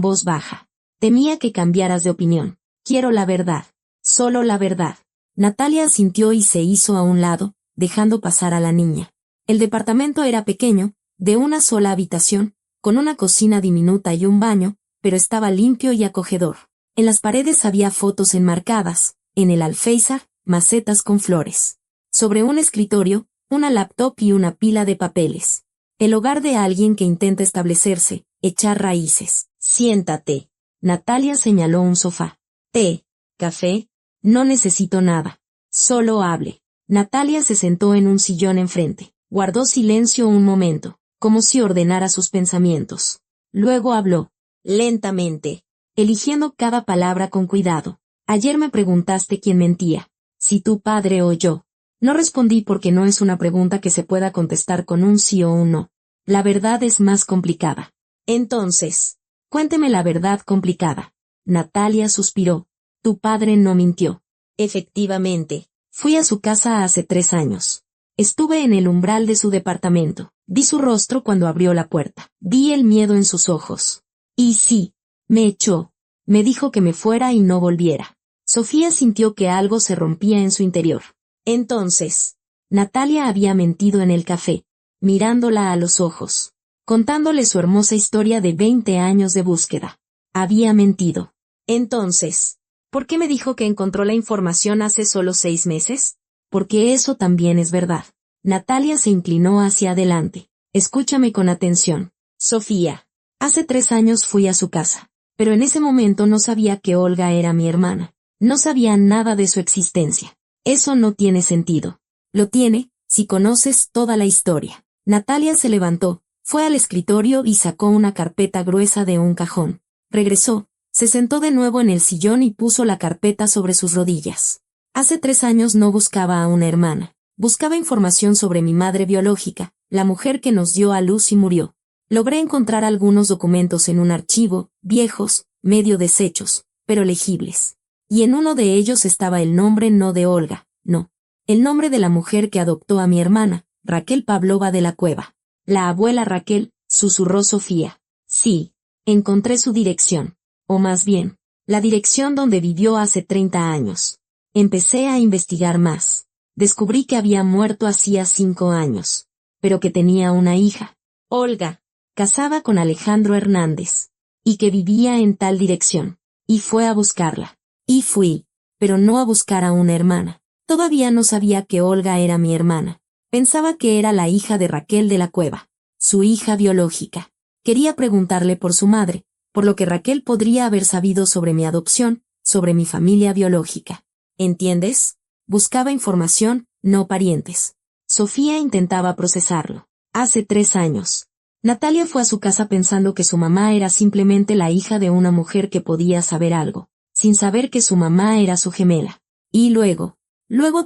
voz baja. Temía que cambiaras de opinión. Quiero la verdad. Solo la verdad. Natalia asintió y se hizo a un lado, dejando pasar a la niña. El departamento era pequeño, de una sola habitación, con una cocina diminuta y un baño, pero estaba limpio y acogedor. En las paredes había fotos enmarcadas, en el alféizar, macetas con flores. Sobre un escritorio, una laptop y una pila de papeles. El hogar de alguien que intenta establecerse, echar raíces. Siéntate. Natalia señaló un sofá. Té, café, no necesito nada. Solo hable. Natalia se sentó en un sillón enfrente. Guardó silencio un momento, como si ordenara sus pensamientos. Luego habló, lentamente, eligiendo cada palabra con cuidado. Ayer me preguntaste quién mentía, si tu padre o yo. No respondí porque no es una pregunta que se pueda contestar con un sí o un no. La verdad es más complicada. Entonces, cuénteme la verdad complicada. Natalia suspiró. Tu padre no mintió. Efectivamente, fui a su casa hace 3 años. Estuve en el umbral de su departamento. Vi su rostro cuando abrió la puerta. Vi el miedo en sus ojos. Y sí, me echó. Me dijo que me fuera y no volviera. Sofía sintió que algo se rompía en su interior. Entonces, Natalia había mentido en el café, mirándola a los ojos, contándole su hermosa historia de 20 años de búsqueda. Había mentido. Entonces, ¿por qué me dijo que encontró la información hace solo 6 meses? Porque eso también es verdad. Natalia se inclinó hacia adelante. Escúchame con atención. Sofía, hace 3 años fui a su casa, pero en ese momento no sabía que Olga era mi hermana. No sabía nada de su existencia. Eso no tiene sentido. Lo tiene, si conoces toda la historia. Natalia se levantó, fue al escritorio y sacó una carpeta gruesa de un cajón. Regresó, se sentó de nuevo en el sillón y puso la carpeta sobre sus rodillas. Hace 3 años no buscaba a una hermana. Buscaba información sobre mi madre biológica, la mujer que nos dio a luz y murió. Logré encontrar algunos documentos en un archivo, viejos, medio deshechos, pero legibles. Y en uno de ellos estaba el nombre no de Olga, no. El nombre de la mujer que adoptó a mi hermana, Raquel Pavlova de la Cueva. La abuela Raquel, susurró Sofía. Sí, encontré su dirección. O más bien, la dirección donde vivió hace 30 años. Empecé a investigar más. Descubrí que había muerto hacía 5 años. Pero que tenía una hija. Olga, casada con Alejandro Hernández. y que vivía en tal dirección. Y fue a buscarla. Y fui, pero no a buscar a una hermana. Todavía no sabía que Olga era mi hermana. Pensaba que era la hija de Raquel de la Cueva, su hija biológica. Quería preguntarle por su madre, por lo que Raquel podría haber sabido sobre mi adopción, sobre mi familia biológica. ¿Entiendes? Buscaba información, no parientes. Sofía intentaba procesarlo. Hace 3 años. Natalia fue a su casa pensando que su mamá era simplemente la hija de una mujer que podía saber algo, sin saber que su mamá era su gemela. Y luego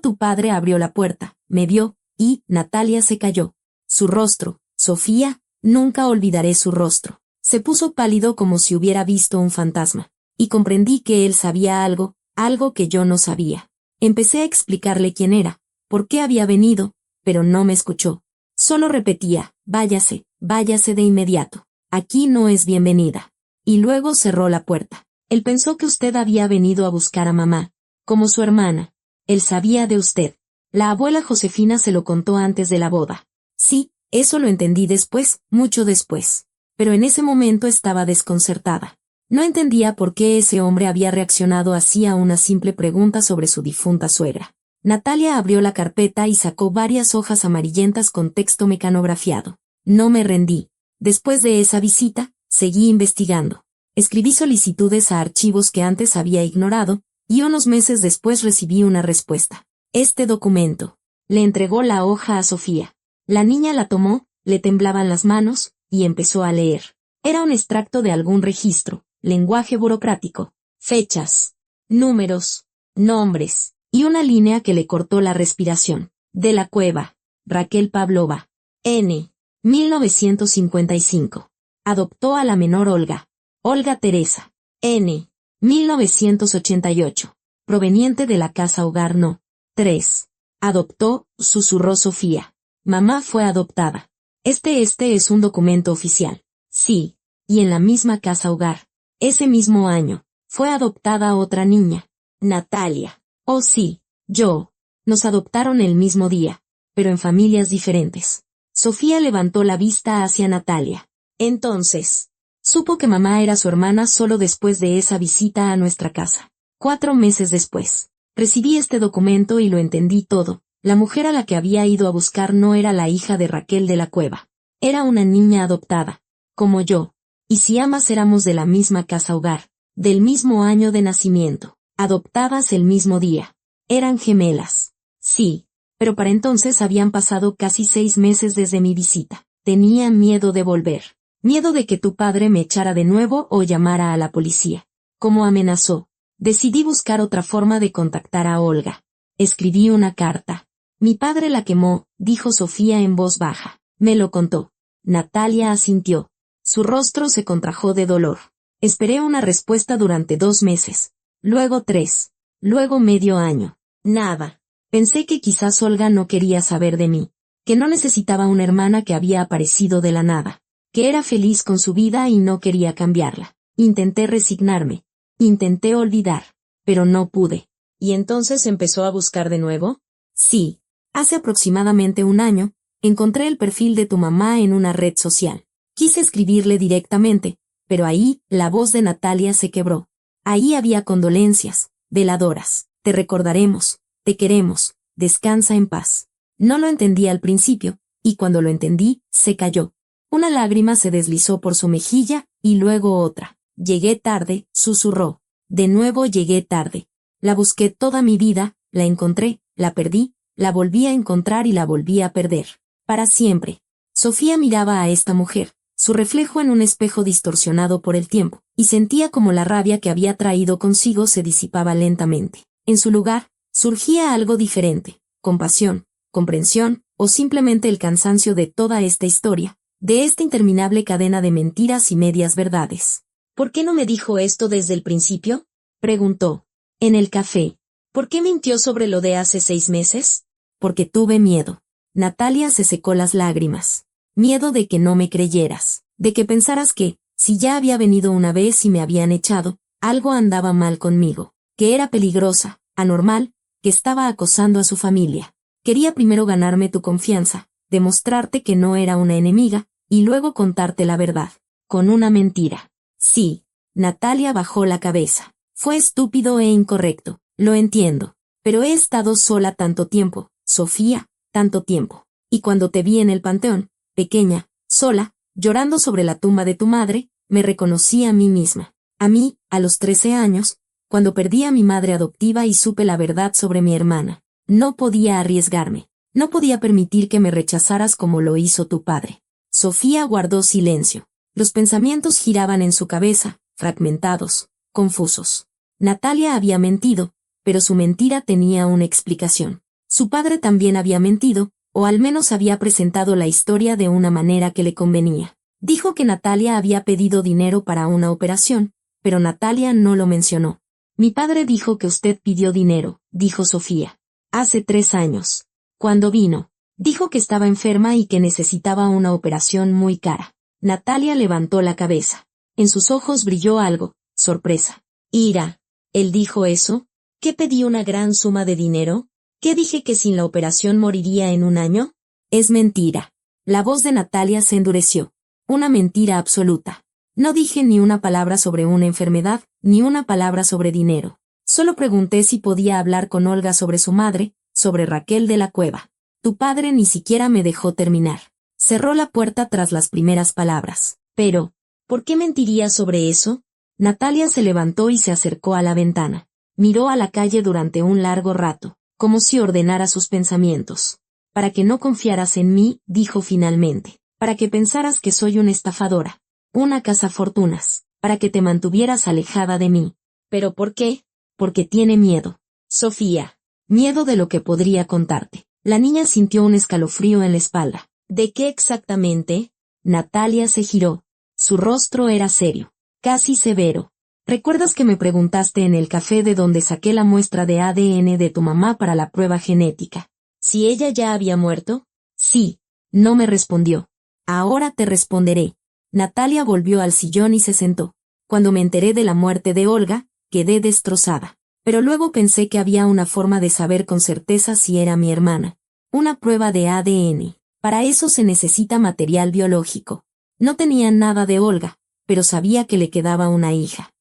tu padre abrió la puerta, me vio, y Natalia se cayó. Su rostro, Sofía, nunca olvidaré su rostro. Se puso pálido como si hubiera visto un fantasma. Y comprendí que él sabía algo, algo que yo no sabía. Empecé a explicarle quién era, por qué había venido, pero no me escuchó. Solo repetía, váyase, váyase de inmediato. Aquí no es bienvenida. Y luego cerró la puerta. Él pensó que usted había venido a buscar a mamá, como su hermana. Él sabía de usted. La abuela Josefina se lo contó antes de la boda. Sí, eso lo entendí después, mucho después. Pero en ese momento estaba desconcertada. No entendía por qué ese hombre había reaccionado así a una simple pregunta sobre su difunta suegra. Natalia abrió la carpeta y sacó varias hojas amarillentas con texto mecanografiado. No me rendí. Después de esa visita, seguí investigando. Escribí solicitudes a archivos que antes había ignorado, y unos meses después recibí una respuesta. Este documento. Le entregó la hoja a Sofía. La niña la tomó, le temblaban las manos, y empezó a leer. Era un extracto de algún registro, lenguaje burocrático, fechas, números, nombres, y una línea que le cortó la respiración. De la Cueva, Raquel Pavlova. N. 1955. Adoptó a la menor Olga. Olga Teresa. N. 1988. Proveniente de la casa Hogar No. 3. Adoptó, susurró Sofía. Mamá fue adoptada. Este es un documento oficial. Sí. Y en la misma casa Hogar. Ese mismo año, fue adoptada otra niña. Natalia. Oh sí, yo. Nos adoptaron el mismo día, pero en familias diferentes. Sofía levantó la vista hacia Natalia. Entonces, supo que mamá era su hermana solo después de esa visita a nuestra casa. 4 meses después. Recibí este documento y lo entendí todo. La mujer a la que había ido a buscar no era la hija de Raquel de la Cueva. Era una niña adoptada, como yo. Y si ambas éramos de la misma casa Hogar, del mismo año de nacimiento, adoptadas el mismo día. Eran gemelas. Sí, pero para entonces habían pasado casi 6 meses desde mi visita. Tenía miedo de volver. Miedo de que tu padre me echara de nuevo o llamara a la policía. Como amenazó. Decidí buscar otra forma de contactar a Olga. Escribí una carta. Mi padre la quemó, dijo Sofía en voz baja. Me lo contó. Natalia asintió. Su rostro se contrajo de dolor. Esperé una respuesta durante 2 meses. Luego 3. Luego medio año. Nada. Pensé que quizás Olga no quería saber de mí. Que no necesitaba una hermana que había aparecido de la nada. Que era feliz con su vida y no quería cambiarla. Intenté resignarme. Intenté olvidar. Pero no pude. ¿Y entonces empezó a buscar de nuevo? Sí. Hace aproximadamente 1 año, encontré el perfil de tu mamá en una red social. Quise escribirle directamente, pero ahí, la voz de Natalia se quebró. Ahí había condolencias, veladoras, te recordaremos, te queremos, descansa en paz. No lo entendí al principio, y cuando lo entendí, se cayó. Una lágrima se deslizó por su mejilla, y luego otra. Llegué tarde, susurró. De nuevo llegué tarde. La busqué toda mi vida, la encontré, la perdí, la volví a encontrar y la volví a perder. Para siempre. Sofía miraba a esta mujer, su reflejo en un espejo distorsionado por el tiempo, y sentía como la rabia que había traído consigo se disipaba lentamente. En su lugar, surgía algo diferente, compasión, comprensión, o simplemente el cansancio de toda esta historia, de esta interminable cadena de mentiras y medias verdades. ¿Por qué no me dijo esto desde el principio?, preguntó. En el café. ¿Por qué mintió sobre lo de hace 6 meses? Porque tuve miedo. Natalia se secó las lágrimas. Miedo de que no me creyeras, de que pensaras que, si ya había venido una vez y me habían echado, algo andaba mal conmigo, que era peligrosa, anormal, que estaba acosando a su familia. Quería primero ganarme tu confianza, demostrarte que no era una enemiga, y luego contarte la verdad, con una mentira. Sí. Natalia bajó la cabeza. Fue estúpido e incorrecto, lo entiendo. Pero he estado sola tanto tiempo, Sofía, tanto tiempo. Y cuando te vi en el panteón, pequeña, sola, llorando sobre la tumba de tu madre, me reconocí a mí misma. A mí, a los 13 años, cuando perdí a mi madre adoptiva y supe la verdad sobre mi hermana. No podía arriesgarme. No podía permitir que me rechazaras como lo hizo tu padre. Sofía guardó silencio. Los pensamientos giraban en su cabeza, fragmentados, confusos. Natalia había mentido, pero su mentira tenía una explicación. Su padre también había mentido, o al menos había presentado la historia de una manera que le convenía. Dijo que Natalia había pedido dinero para una operación, pero Natalia no lo mencionó. Mi padre dijo que usted pidió dinero, dijo Sofía. Hace 3 años. Cuando vino, dijo que estaba enferma y que necesitaba una operación muy cara. Natalia levantó la cabeza. En sus ojos brilló algo, sorpresa. Ira. ¿Él dijo eso? ¿Que pedí una gran suma de dinero? ¿Que dije que sin la operación moriría en 1 año? Es mentira. La voz de Natalia se endureció. Una mentira absoluta. No dije ni una palabra sobre una enfermedad, ni una palabra sobre dinero. Solo pregunté si podía hablar con Olga sobre su madre, sobre Raquel de la Cueva. Tu padre ni siquiera me dejó terminar. Cerró la puerta tras las primeras palabras. Pero, ¿por qué mentiría sobre eso? Natalia se levantó y se acercó a la ventana. Miró a la calle durante un largo rato, como si ordenara sus pensamientos. Para que no confiaras en mí, dijo finalmente. Para que pensaras que soy una estafadora. Una cazafortunas. Para que te mantuvieras alejada de mí. ¿Pero por qué? Porque tiene miedo. Sofía. Miedo de lo que podría contarte. La niña sintió un escalofrío en la espalda. ¿De qué exactamente? Natalia se giró. Su rostro era serio, casi severo. ¿Recuerdas que me preguntaste en el café de donde saqué la muestra de ADN de tu mamá para la prueba genética? ¿Si ella ya había muerto? Sí. No me respondió. Ahora te responderé. Natalia volvió al sillón y se sentó. Cuando me enteré de la muerte de Olga, quedé destrozada. Pero luego pensé que había una forma de saber con certeza si era mi hermana. Una prueba de ADN. Para eso se necesita material biológico. No tenía nada de Olga, pero sabía que le quedaba una hija.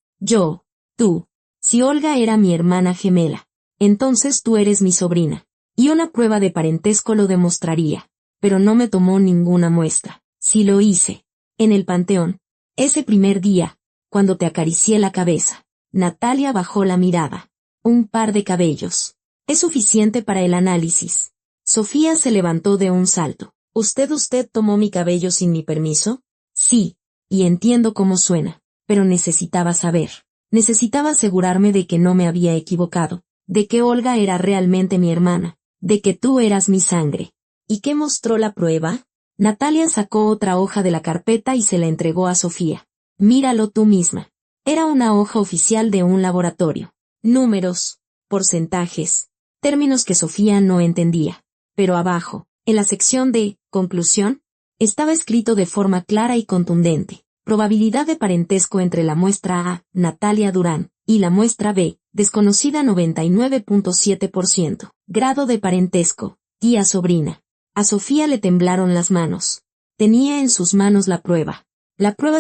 Tú. Si Olga era mi hermana gemela, entonces tú eres mi sobrina. Y una prueba de parentesco lo demostraría. Pero no me tomó ninguna muestra. Sí lo hice. En el panteón. Ese primer día, cuando te acaricié la cabeza. Natalia bajó la mirada. Un par de cabellos. Es suficiente para el análisis. Sofía se levantó de un salto. ¿Usted tomó mi cabello sin mi permiso? Sí, y entiendo cómo suena, pero necesitaba saber. Necesitaba asegurarme de que no me había equivocado, de que Olga era realmente mi hermana, de que tú eras mi sangre. ¿Y qué mostró la prueba? Natalia sacó otra hoja de la carpeta y se la entregó a Sofía. Míralo tú misma. Era una hoja oficial de un laboratorio. Números, porcentajes, términos que Sofía no entendía. Pero abajo, en la sección de conclusión, estaba escrito de forma clara y contundente. Probabilidad de parentesco entre la muestra A, Natalia Durán, y la muestra B, desconocida 99.7%. Grado de parentesco, tía sobrina. A Sofía le temblaron las manos. Tenía en sus manos la prueba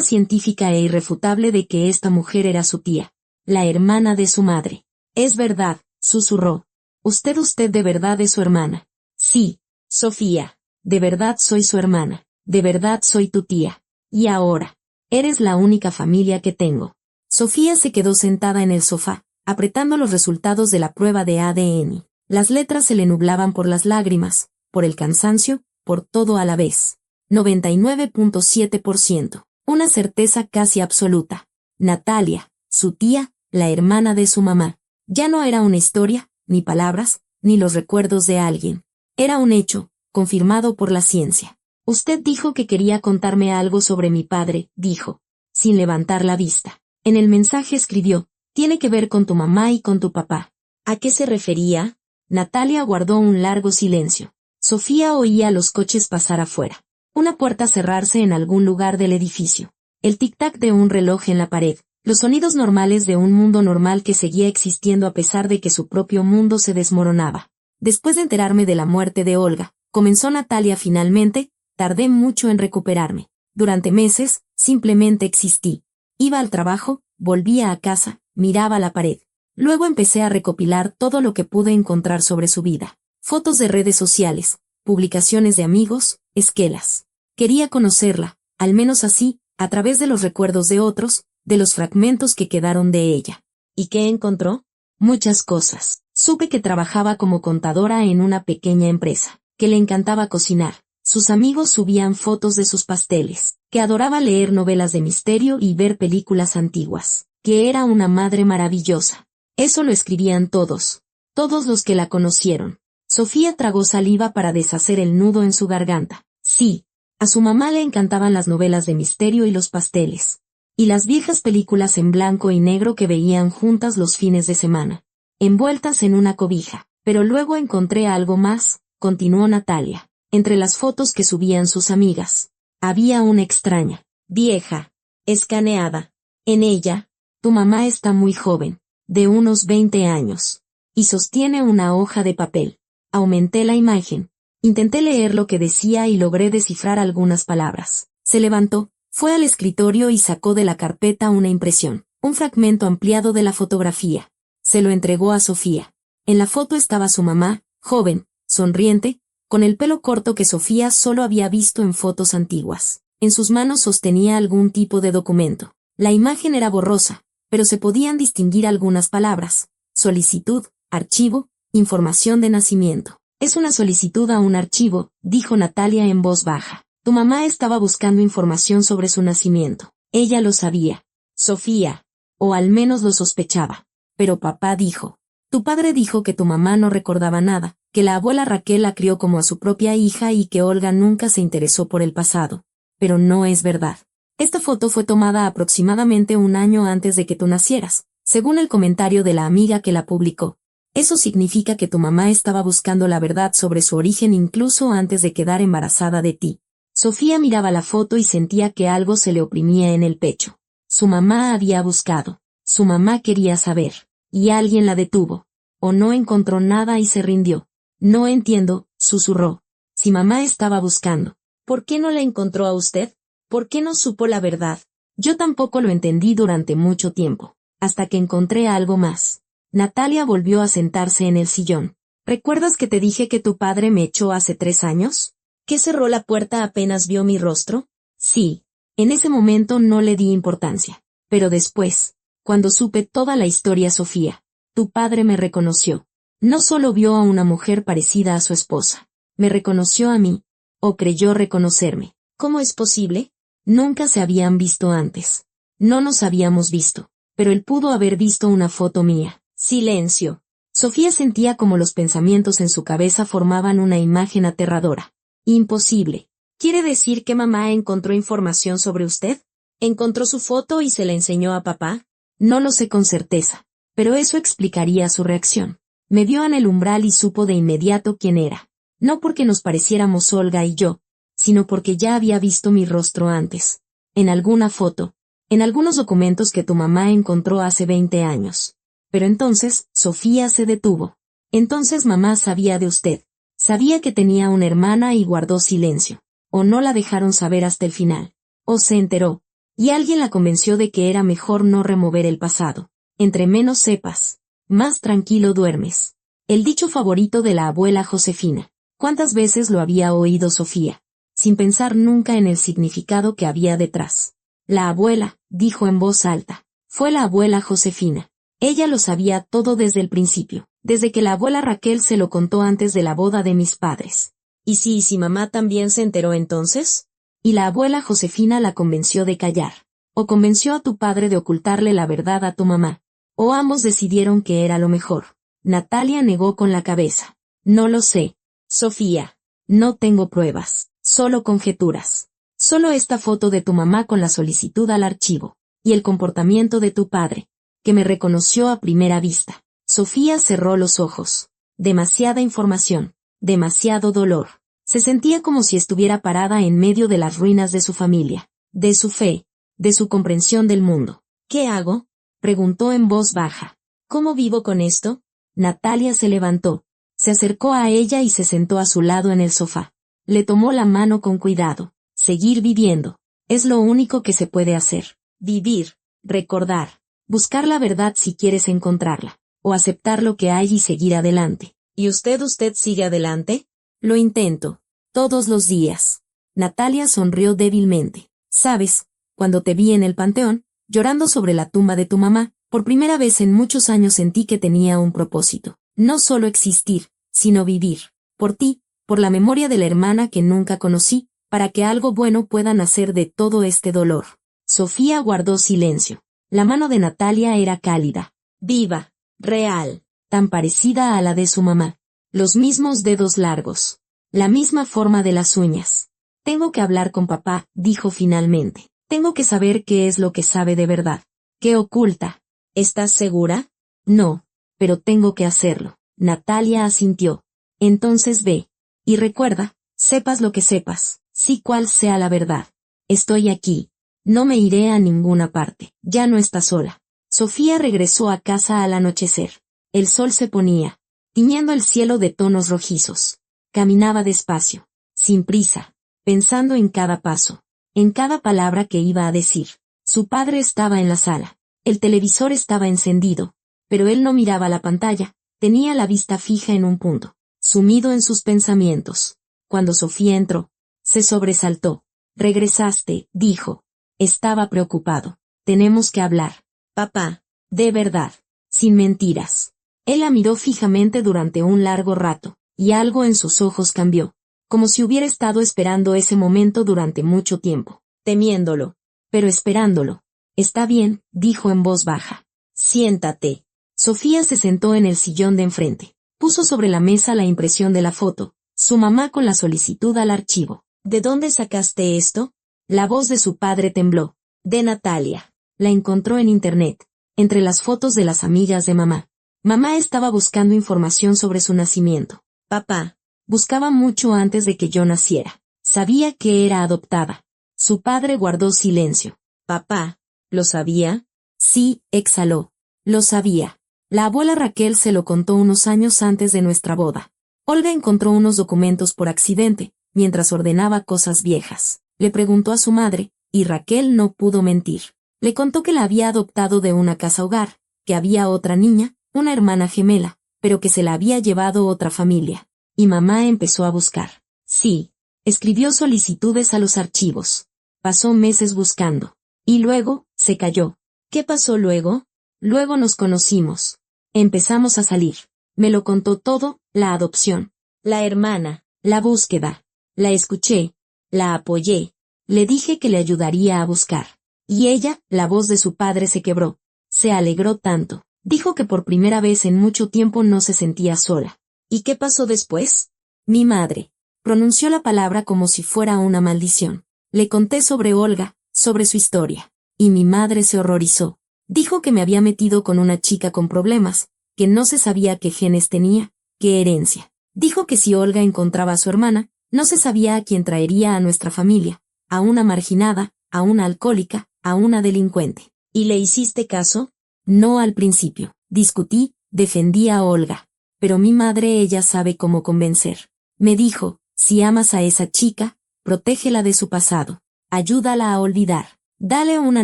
científica e irrefutable de que esta mujer era su tía, la hermana de su madre. Es verdad, susurró. Usted de verdad es su hermana. Sí, Sofía, de verdad soy su hermana, de verdad soy tu tía. Y ahora, eres la única familia que tengo. Sofía se quedó sentada en el sofá, apretando los resultados de la prueba de ADN. Las letras se le nublaban por las lágrimas, por el cansancio, por todo a la vez. 99.7%. Una certeza casi absoluta. Natalia, su tía, la hermana de su mamá. Ya no era una historia, ni palabras, ni los recuerdos de alguien. Era un hecho, confirmado por la ciencia. Usted dijo que quería contarme algo sobre mi padre, dijo, sin levantar la vista. En el mensaje escribió, tiene que ver con tu mamá y con tu papá. ¿A qué se refería? Natalia guardó un largo silencio. Sofía oía los coches pasar afuera. Una puerta cerrarse en algún lugar del edificio. El tic-tac de un reloj en la pared. Los sonidos normales de un mundo normal que seguía existiendo a pesar de que su propio mundo se desmoronaba. Después de enterarme de la muerte de Olga, comenzó Natalia finalmente, tardé mucho en recuperarme. Durante meses, simplemente existí. Iba al trabajo, volvía a casa, miraba la pared. Luego empecé a recopilar todo lo que pude encontrar sobre su vida. Fotos de redes sociales, publicaciones de amigos, esquelas. Quería conocerla, al menos así, a través de los recuerdos de otros, de los fragmentos que quedaron de ella. ¿Y qué encontró? Muchas cosas. Supe que trabajaba como contadora en una pequeña empresa, que le encantaba cocinar. Sus amigos subían fotos de sus pasteles, que adoraba leer novelas de misterio y ver películas antiguas, que era una madre maravillosa. Eso lo escribían todos los que la conocieron. Sofía tragó saliva para deshacer el nudo en su garganta. Sí, a su mamá le encantaban las novelas de misterio y los pasteles, y las viejas películas en blanco y negro que veían juntas los fines de semana, envueltas en una cobija. Pero luego encontré algo más, continuó Natalia. Entre las fotos que subían sus amigas, había una extraña, vieja, escaneada. En ella, tu mamá está muy joven, de unos 20 años, y sostiene una hoja de papel. Aumenté la imagen, intenté leer lo que decía y logré descifrar algunas palabras. Se levantó, fue al escritorio y sacó de la carpeta una impresión, un fragmento ampliado de la fotografía. Se lo entregó a Sofía. En la foto estaba su mamá, joven, sonriente, con el pelo corto que Sofía solo había visto en fotos antiguas. En sus manos sostenía algún tipo de documento. La imagen era borrosa, pero se podían distinguir algunas palabras: solicitud, archivo, información de nacimiento. Es una solicitud a un archivo, dijo Natalia en voz baja. Tu mamá estaba buscando información sobre su nacimiento. Ella lo sabía. Sofía, o al menos lo sospechaba. Pero papá dijo. Tu padre dijo que tu mamá no recordaba nada, que la abuela Raquel la crió como a su propia hija y que Olga nunca se interesó por el pasado. Pero no es verdad. Esta foto fue tomada aproximadamente un año antes de que tú nacieras, según el comentario de la amiga que la publicó. Eso significa que tu mamá estaba buscando la verdad sobre su origen incluso antes de quedar embarazada de ti. Sofía miraba la foto y sentía que algo se le oprimía en el pecho. Su mamá había buscado. Su mamá quería saber. Y alguien la detuvo. O no encontró nada y se rindió. No entiendo, susurró. Si mamá estaba buscando, ¿por qué no la encontró a usted? ¿Por qué no supo la verdad? Yo tampoco lo entendí durante mucho tiempo, hasta que encontré algo más. Natalia volvió a sentarse en el sillón. ¿Recuerdas que te dije que tu padre me echó hace 3 años? ¿Que cerró la puerta apenas vio mi rostro? Sí. En ese momento no le di importancia. Pero después, cuando supe toda la historia, Sofía, tu padre me reconoció. No solo vio a una mujer parecida a su esposa, me reconoció a mí, o creyó reconocerme. ¿Cómo es posible? Nunca se habían visto antes. No nos habíamos visto, pero él pudo haber visto una foto mía. Silencio. Sofía sentía como los pensamientos en su cabeza formaban una imagen aterradora. Imposible. ¿Quiere decir que mamá encontró información sobre usted? ¿Encontró su foto y se la enseñó a papá? No lo sé con certeza, pero eso explicaría su reacción. Me vio en el umbral y supo de inmediato quién era. No porque nos pareciéramos Olga y yo, sino porque ya había visto mi rostro antes. En alguna foto, en algunos documentos que tu mamá encontró hace 20 años. Pero entonces, Sofía se detuvo. Entonces mamá sabía de usted. Sabía que tenía una hermana y guardó silencio. O no la dejaron saber hasta el final. O se enteró. Y alguien la convenció de que era mejor no remover el pasado. Entre menos sepas, más tranquilo duermes. El dicho favorito de la abuela Josefina. ¿Cuántas veces lo había oído Sofía? Sin pensar nunca en el significado que había detrás. La abuela, dijo en voz alta, fue la abuela Josefina. Ella lo sabía todo desde el principio, desde que la abuela Raquel se lo contó antes de la boda de mis padres. ¿Y si mamá también se enteró entonces? Y la abuela Josefina la convenció de callar. O convenció a tu padre de ocultarle la verdad a tu mamá. O ambos decidieron que era lo mejor. Natalia negó con la cabeza. No lo sé. Sofía. No tengo pruebas. Solo conjeturas. Solo esta foto de tu mamá con la solicitud al archivo. Y el comportamiento de tu padre, que me reconoció a primera vista. Sofía cerró los ojos. Demasiada información. Demasiado dolor. Se sentía como si estuviera parada en medio de las ruinas de su familia, de su fe, de su comprensión del mundo. ¿Qué hago?, preguntó en voz baja. ¿Cómo vivo con esto? Natalia se levantó, se acercó a ella y se sentó a su lado en el sofá. Le tomó la mano con cuidado. Seguir viviendo. Es lo único que se puede hacer. Vivir. recordar, buscar la verdad si quieres encontrarla, o aceptar lo que hay y seguir adelante. ¿Y usted sigue adelante? Lo intento, todos los días. Natalia sonrió débilmente. ¿Sabes? Cuando te vi en el panteón, llorando sobre la tumba de tu mamá, por primera vez en muchos años sentí que tenía un propósito. No solo existir, sino vivir. Por ti, por la memoria de la hermana que nunca conocí, para que algo bueno pueda nacer de todo este dolor. Sofía guardó silencio. La mano de Natalia era cálida, viva, real, tan parecida a la de su mamá. Los mismos dedos largos, la misma forma de las uñas. Tengo que hablar con papá, dijo finalmente. Tengo que saber qué es lo que sabe de verdad. ¿Qué oculta? ¿Estás segura? No, pero tengo que hacerlo. Natalia asintió. Entonces ve. Y recuerda, sepas lo que sepas, sí cuál sea la verdad. Estoy aquí. No me iré a ninguna parte. Ya no está sola. Sofía regresó a casa al anochecer. El sol se ponía, tiñendo el cielo de tonos rojizos. Caminaba despacio, sin prisa, pensando en cada paso, en cada palabra que iba a decir. Su padre estaba en la sala. El televisor estaba encendido, pero él no miraba la pantalla, tenía la vista fija en un punto, sumido en sus pensamientos. Cuando Sofía entró, se sobresaltó. «Regresaste», dijo. Estaba preocupado. «Tenemos que hablar. Papá, de verdad, sin mentiras». Él la miró fijamente durante un largo rato, y algo en sus ojos cambió, como si hubiera estado esperando ese momento durante mucho tiempo, temiéndolo, pero esperándolo. «Está bien», dijo en voz baja. «Siéntate». Sofía se sentó en el sillón de enfrente. Puso sobre la mesa la impresión de la foto, su mamá con la solicitud al archivo. «¿De dónde sacaste esto?» La voz de su padre tembló. «De Natalia». La encontró en internet, entre las fotos de las amigas de mamá. Mamá estaba buscando información sobre su nacimiento. Papá, buscaba mucho antes de que yo naciera. Sabía que era adoptada. Su padre guardó silencio. Papá, ¿lo sabía? Sí, exhaló. Lo sabía. La abuela Raquel se lo contó unos años antes de nuestra boda. Olga encontró unos documentos por accidente, mientras ordenaba cosas viejas. Le preguntó a su madre, y Raquel no pudo mentir. Le contó que la había adoptado de una casa hogar, que había otra niña, una hermana gemela, pero que se la había llevado otra familia. Y mamá empezó a buscar. Sí, escribió solicitudes a los archivos. Pasó meses buscando. Y luego, se cayó. ¿Qué pasó luego? Luego nos conocimos. Empezamos a salir. Me lo contó todo, la adopción, la hermana, la búsqueda. La escuché, la apoyé. Le dije que le ayudaría a buscar. Y ella, la voz de su padre se quebró. Se alegró tanto. Dijo que por primera vez en mucho tiempo no se sentía sola. ¿Y qué pasó después? Mi madre. Pronunció la palabra como si fuera una maldición. Le conté sobre Olga, sobre su historia. Y mi madre se horrorizó. Dijo que me había metido con una chica con problemas, que no se sabía qué genes tenía, qué herencia. Dijo que si Olga encontraba a su hermana, no se sabía a quién traería a nuestra familia, a una marginada, a una alcohólica, a una delincuente. ¿Y le hiciste caso? No al principio. Discutí, defendí a Olga. Pero mi madre ella sabe cómo convencer. Me dijo, si amas a esa chica, protégela de su pasado. Ayúdala a olvidar. Dale una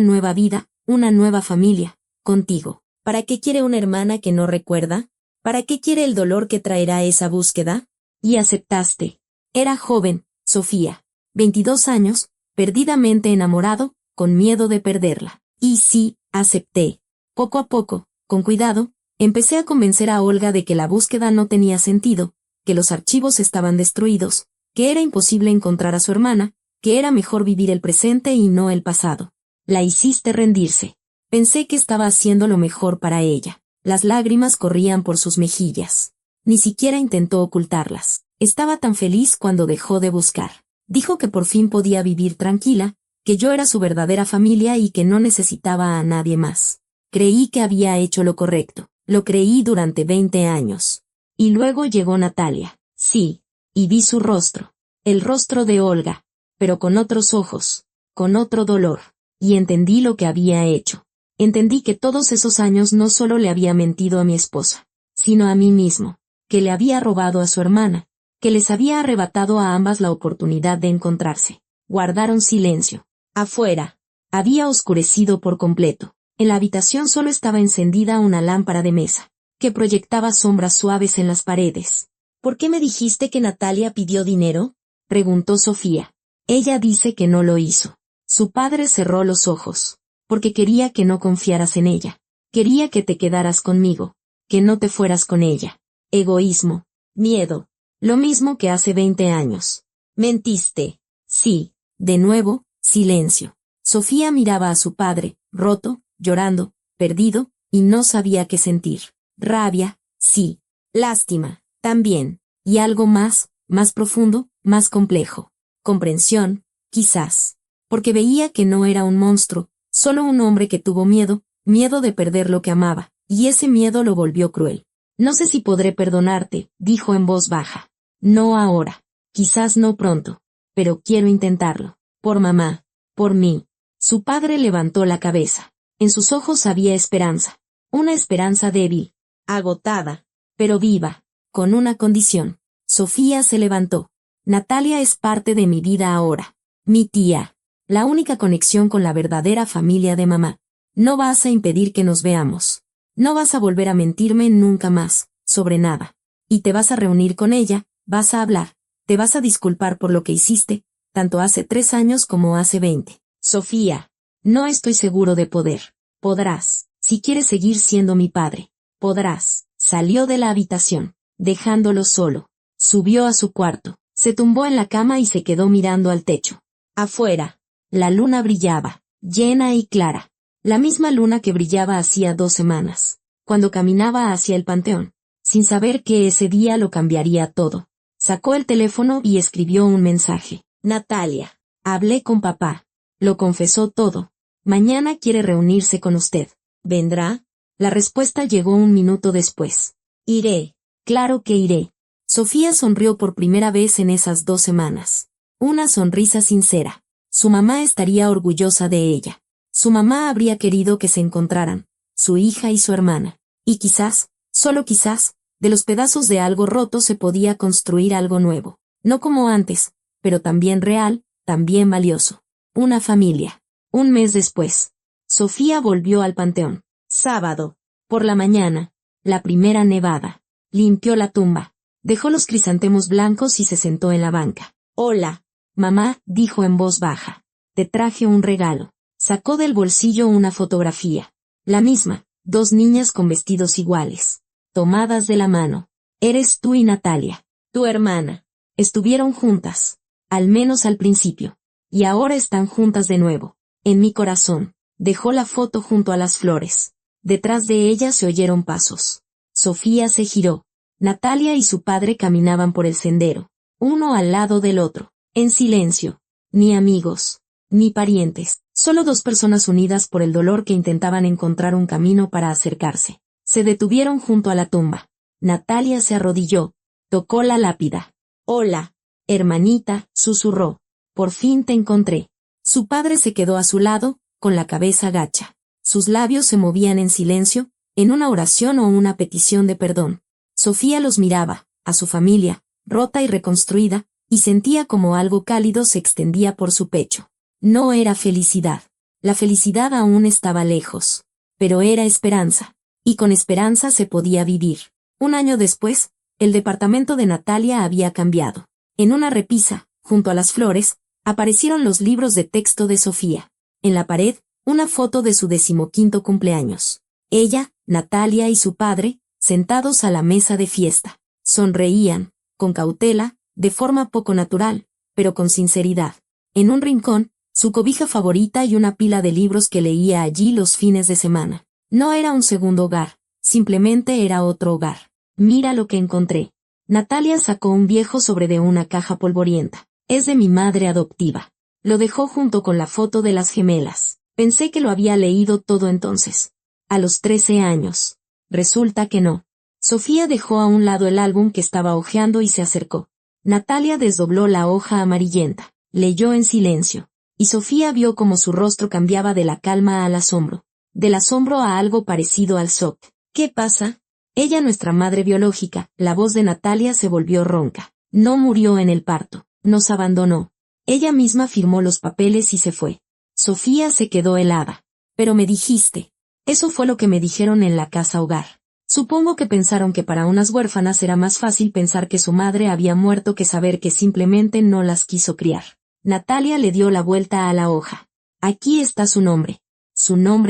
nueva vida, una nueva familia, contigo. ¿Para qué quiere una hermana que no recuerda? ¿Para qué quiere el dolor que traerá esa búsqueda? Y aceptaste. Era joven, Sofía. 22 años, perdidamente enamorado, con miedo de perderla. Y sí, acepté. Poco a poco, con cuidado, empecé a convencer a Olga de que la búsqueda no tenía sentido, que los archivos estaban destruidos, que era imposible encontrar a su hermana, que era mejor vivir el presente y no el pasado. La hiciste rendirse. Pensé que estaba haciendo lo mejor para ella. Las lágrimas corrían por sus mejillas. Ni siquiera intentó ocultarlas. Estaba tan feliz cuando dejó de buscar. Dijo que por fin podía vivir tranquila, que yo era su verdadera familia y que no necesitaba a nadie más. Creí que había hecho lo correcto. Lo creí durante 20 años. Y luego llegó Natalia. Sí, y vi su rostro. El rostro de Olga, pero con otros ojos, con otro dolor. Y entendí lo que había hecho. Entendí que todos esos años no solo le había mentido a mi esposa, sino a mí mismo, que le había robado a su hermana, que les había arrebatado a ambas la oportunidad de encontrarse. Guardaron silencio. Afuera. Había oscurecido por completo. En la habitación solo estaba encendida una lámpara de mesa, que proyectaba sombras suaves en las paredes. ¿Por qué me dijiste que Natalia pidió dinero?, preguntó Sofía. Ella dice que no lo hizo. Su padre cerró los ojos, porque quería que no confiaras en ella. Quería que te quedaras conmigo, que no te fueras con ella. Egoísmo, miedo, lo mismo que hace 20 años. Mentiste. Sí. De nuevo, silencio. Sofía miraba a su padre, roto, llorando, perdido, y no sabía qué sentir. Rabia, sí. Lástima, también. Y algo más profundo, más complejo. Comprensión, quizás. Porque veía que no era un monstruo, solo un hombre que tuvo miedo de perder lo que amaba, y ese miedo lo volvió cruel. No sé si podré perdonarte, dijo en voz baja. No ahora. Quizás no pronto. Pero quiero intentarlo. Por mamá. Por mí. Su padre levantó la cabeza. En sus ojos había esperanza. Una esperanza débil. Agotada. Pero viva. Con una condición. Sofía se levantó. Natalia es parte de mi vida ahora. Mi tía. La única conexión con la verdadera familia de mamá. No vas a impedir que nos veamos. No vas a volver a mentirme nunca más, sobre nada. Y te vas a reunir con ella, vas a hablar, te vas a disculpar por lo que hiciste, tanto hace 3 años como hace 20. Sofía, no estoy seguro de poder. Podrás, si quieres seguir siendo mi padre. Podrás. Salió de la habitación, dejándolo solo. Subió a su cuarto, se tumbó en la cama y se quedó mirando al techo. Afuera, la luna brillaba, llena y clara. La misma luna que brillaba hacía 2 semanas, cuando caminaba hacia el panteón, sin saber que ese día lo cambiaría todo. Sacó el teléfono y escribió un mensaje. Natalia, hablé con papá. Lo confesó todo. Mañana quiere reunirse con usted. ¿Vendrá? La respuesta llegó 1 minuto después. Iré. Claro que iré. Sofía sonrió por primera vez en esas 2 semanas. Una sonrisa sincera. Su mamá estaría orgullosa de ella. Su mamá habría querido que se encontraran, su hija y su hermana. Y quizás, solo quizás, de los pedazos de algo roto se podía construir algo nuevo. No como antes, pero también real, también valioso. Una familia. 1 mes después. Sofía volvió al panteón. Sábado. Por la mañana. La primera nevada. Limpió la tumba. Dejó los crisantemos blancos y se sentó en la banca. Hola. Mamá, dijo en voz baja. Te traje un regalo. Sacó del bolsillo una fotografía. La misma, 2 niñas con vestidos iguales. Tomadas de la mano. Eres tú y Natalia, tu hermana. Estuvieron juntas. Al menos al principio. Y ahora están juntas de nuevo. En mi corazón. Dejó la foto junto a las flores. Detrás de ella se oyeron pasos. Sofía se giró. Natalia y su padre caminaban por el sendero. Uno al lado del otro. En silencio. Ni amigos. Ni parientes. Solo 2 personas unidas por el dolor que intentaban encontrar un camino para acercarse. Se detuvieron junto a la tumba. Natalia se arrodilló, tocó la lápida. Hola, hermanita, susurró. Por fin te encontré. Su padre se quedó a su lado, con la cabeza gacha. Sus labios se movían en silencio, en una oración o una petición de perdón. Sofía los miraba, a su familia, rota y reconstruida, y sentía como algo cálido se extendía por su pecho. No era felicidad. La felicidad aún estaba lejos. Pero era esperanza. Y con esperanza se podía vivir. 1 año después, el departamento de Natalia había cambiado. En una repisa, junto a las flores, aparecieron los libros de texto de Sofía. En la pared, una foto de su 15º cumpleaños. Ella, Natalia y su padre, sentados a la mesa de fiesta. Sonreían, con cautela, de forma poco natural, pero con sinceridad. En un rincón, su cobija favorita y una pila de libros que leía allí los fines de semana. No era un segundo hogar, simplemente era otro hogar. Mira lo que encontré. Natalia sacó un viejo sobre de una caja polvorienta. Es de mi madre adoptiva. Lo dejó junto con la foto de las gemelas. Pensé que lo había leído todo entonces. A los 13 años. Resulta que no. Sofía dejó a un lado el álbum que estaba hojeando y se acercó. Natalia desdobló la hoja amarillenta. Leyó en silencio. Y Sofía vio cómo su rostro cambiaba de la calma al asombro. Del asombro a algo parecido al shock. ¿Qué pasa? Ella, nuestra madre biológica, la voz de Natalia se volvió ronca. No murió en el parto. Nos abandonó. Ella misma firmó los papeles y se fue. Sofía se quedó helada. Pero me dijiste. Eso fue lo que me dijeron en la casa hogar. Supongo que pensaron que para unas huérfanas era más fácil pensar que su madre había muerto que saber que simplemente no las quiso criar. Natalia le dio la vuelta a la hoja. Aquí está su nombre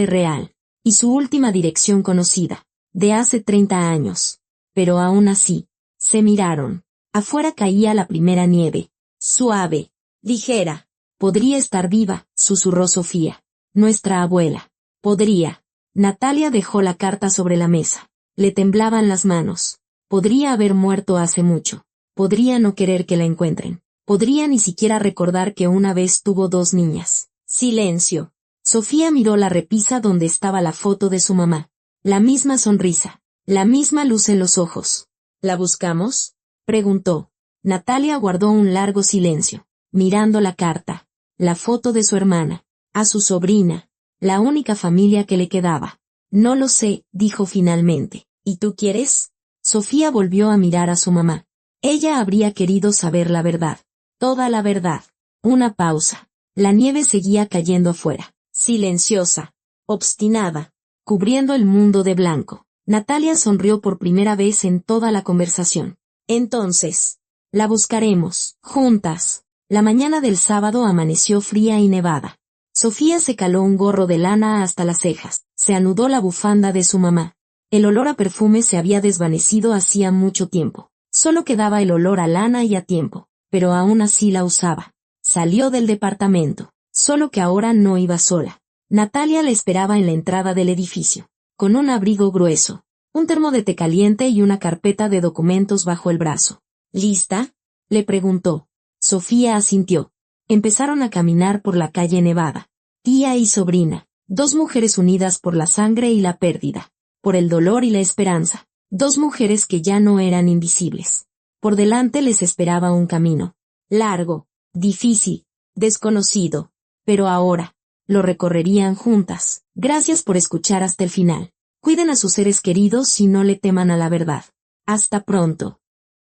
real, y su última dirección conocida, de hace 30 años. Pero aún así, se miraron. Afuera caía la primera nieve, suave, ligera. Podría estar viva, susurró Sofía. Nuestra abuela. Podría. Natalia dejó la carta sobre la mesa. Le temblaban las manos. Podría haber muerto hace mucho. Podría no querer que la encuentren. Podría ni siquiera recordar que una vez tuvo 2 niñas. Silencio. Sofía miró la repisa donde estaba la foto de su mamá. La misma sonrisa. La misma luz en los ojos. ¿La buscamos?, preguntó. Natalia guardó un largo silencio, mirando la carta, la foto de su hermana, a su sobrina, la única familia que le quedaba. No lo sé, dijo finalmente. ¿Y tú quieres? Sofía volvió a mirar a su mamá. Ella habría querido saber la verdad. Toda la verdad. Una pausa. La nieve seguía cayendo afuera, silenciosa, obstinada, cubriendo el mundo de blanco. Natalia sonrió por primera vez en toda la conversación. Entonces, la buscaremos, juntas. La mañana del sábado amaneció fría y nevada. Sofía se caló un gorro de lana hasta las cejas, se anudó la bufanda de su mamá. El olor a perfume se había desvanecido hacía mucho tiempo. Solo quedaba el olor a lana y a tiempo, pero aún así la usaba. Salió del departamento, solo que ahora no iba sola. Natalia la esperaba en la entrada del edificio, con un abrigo grueso, un termo de té caliente y una carpeta de documentos bajo el brazo. ¿Lista?, le preguntó. Sofía asintió. Empezaron a caminar por la calle nevada. Tía y sobrina, 2 mujeres unidas por la sangre y la pérdida, por el dolor y la esperanza, 2 mujeres que ya no eran invisibles. Por delante les esperaba un camino, largo, difícil, desconocido, pero ahora, lo recorrerían juntas. Gracias por escuchar hasta el final. Cuiden a sus seres queridos y no le teman a la verdad. Hasta pronto.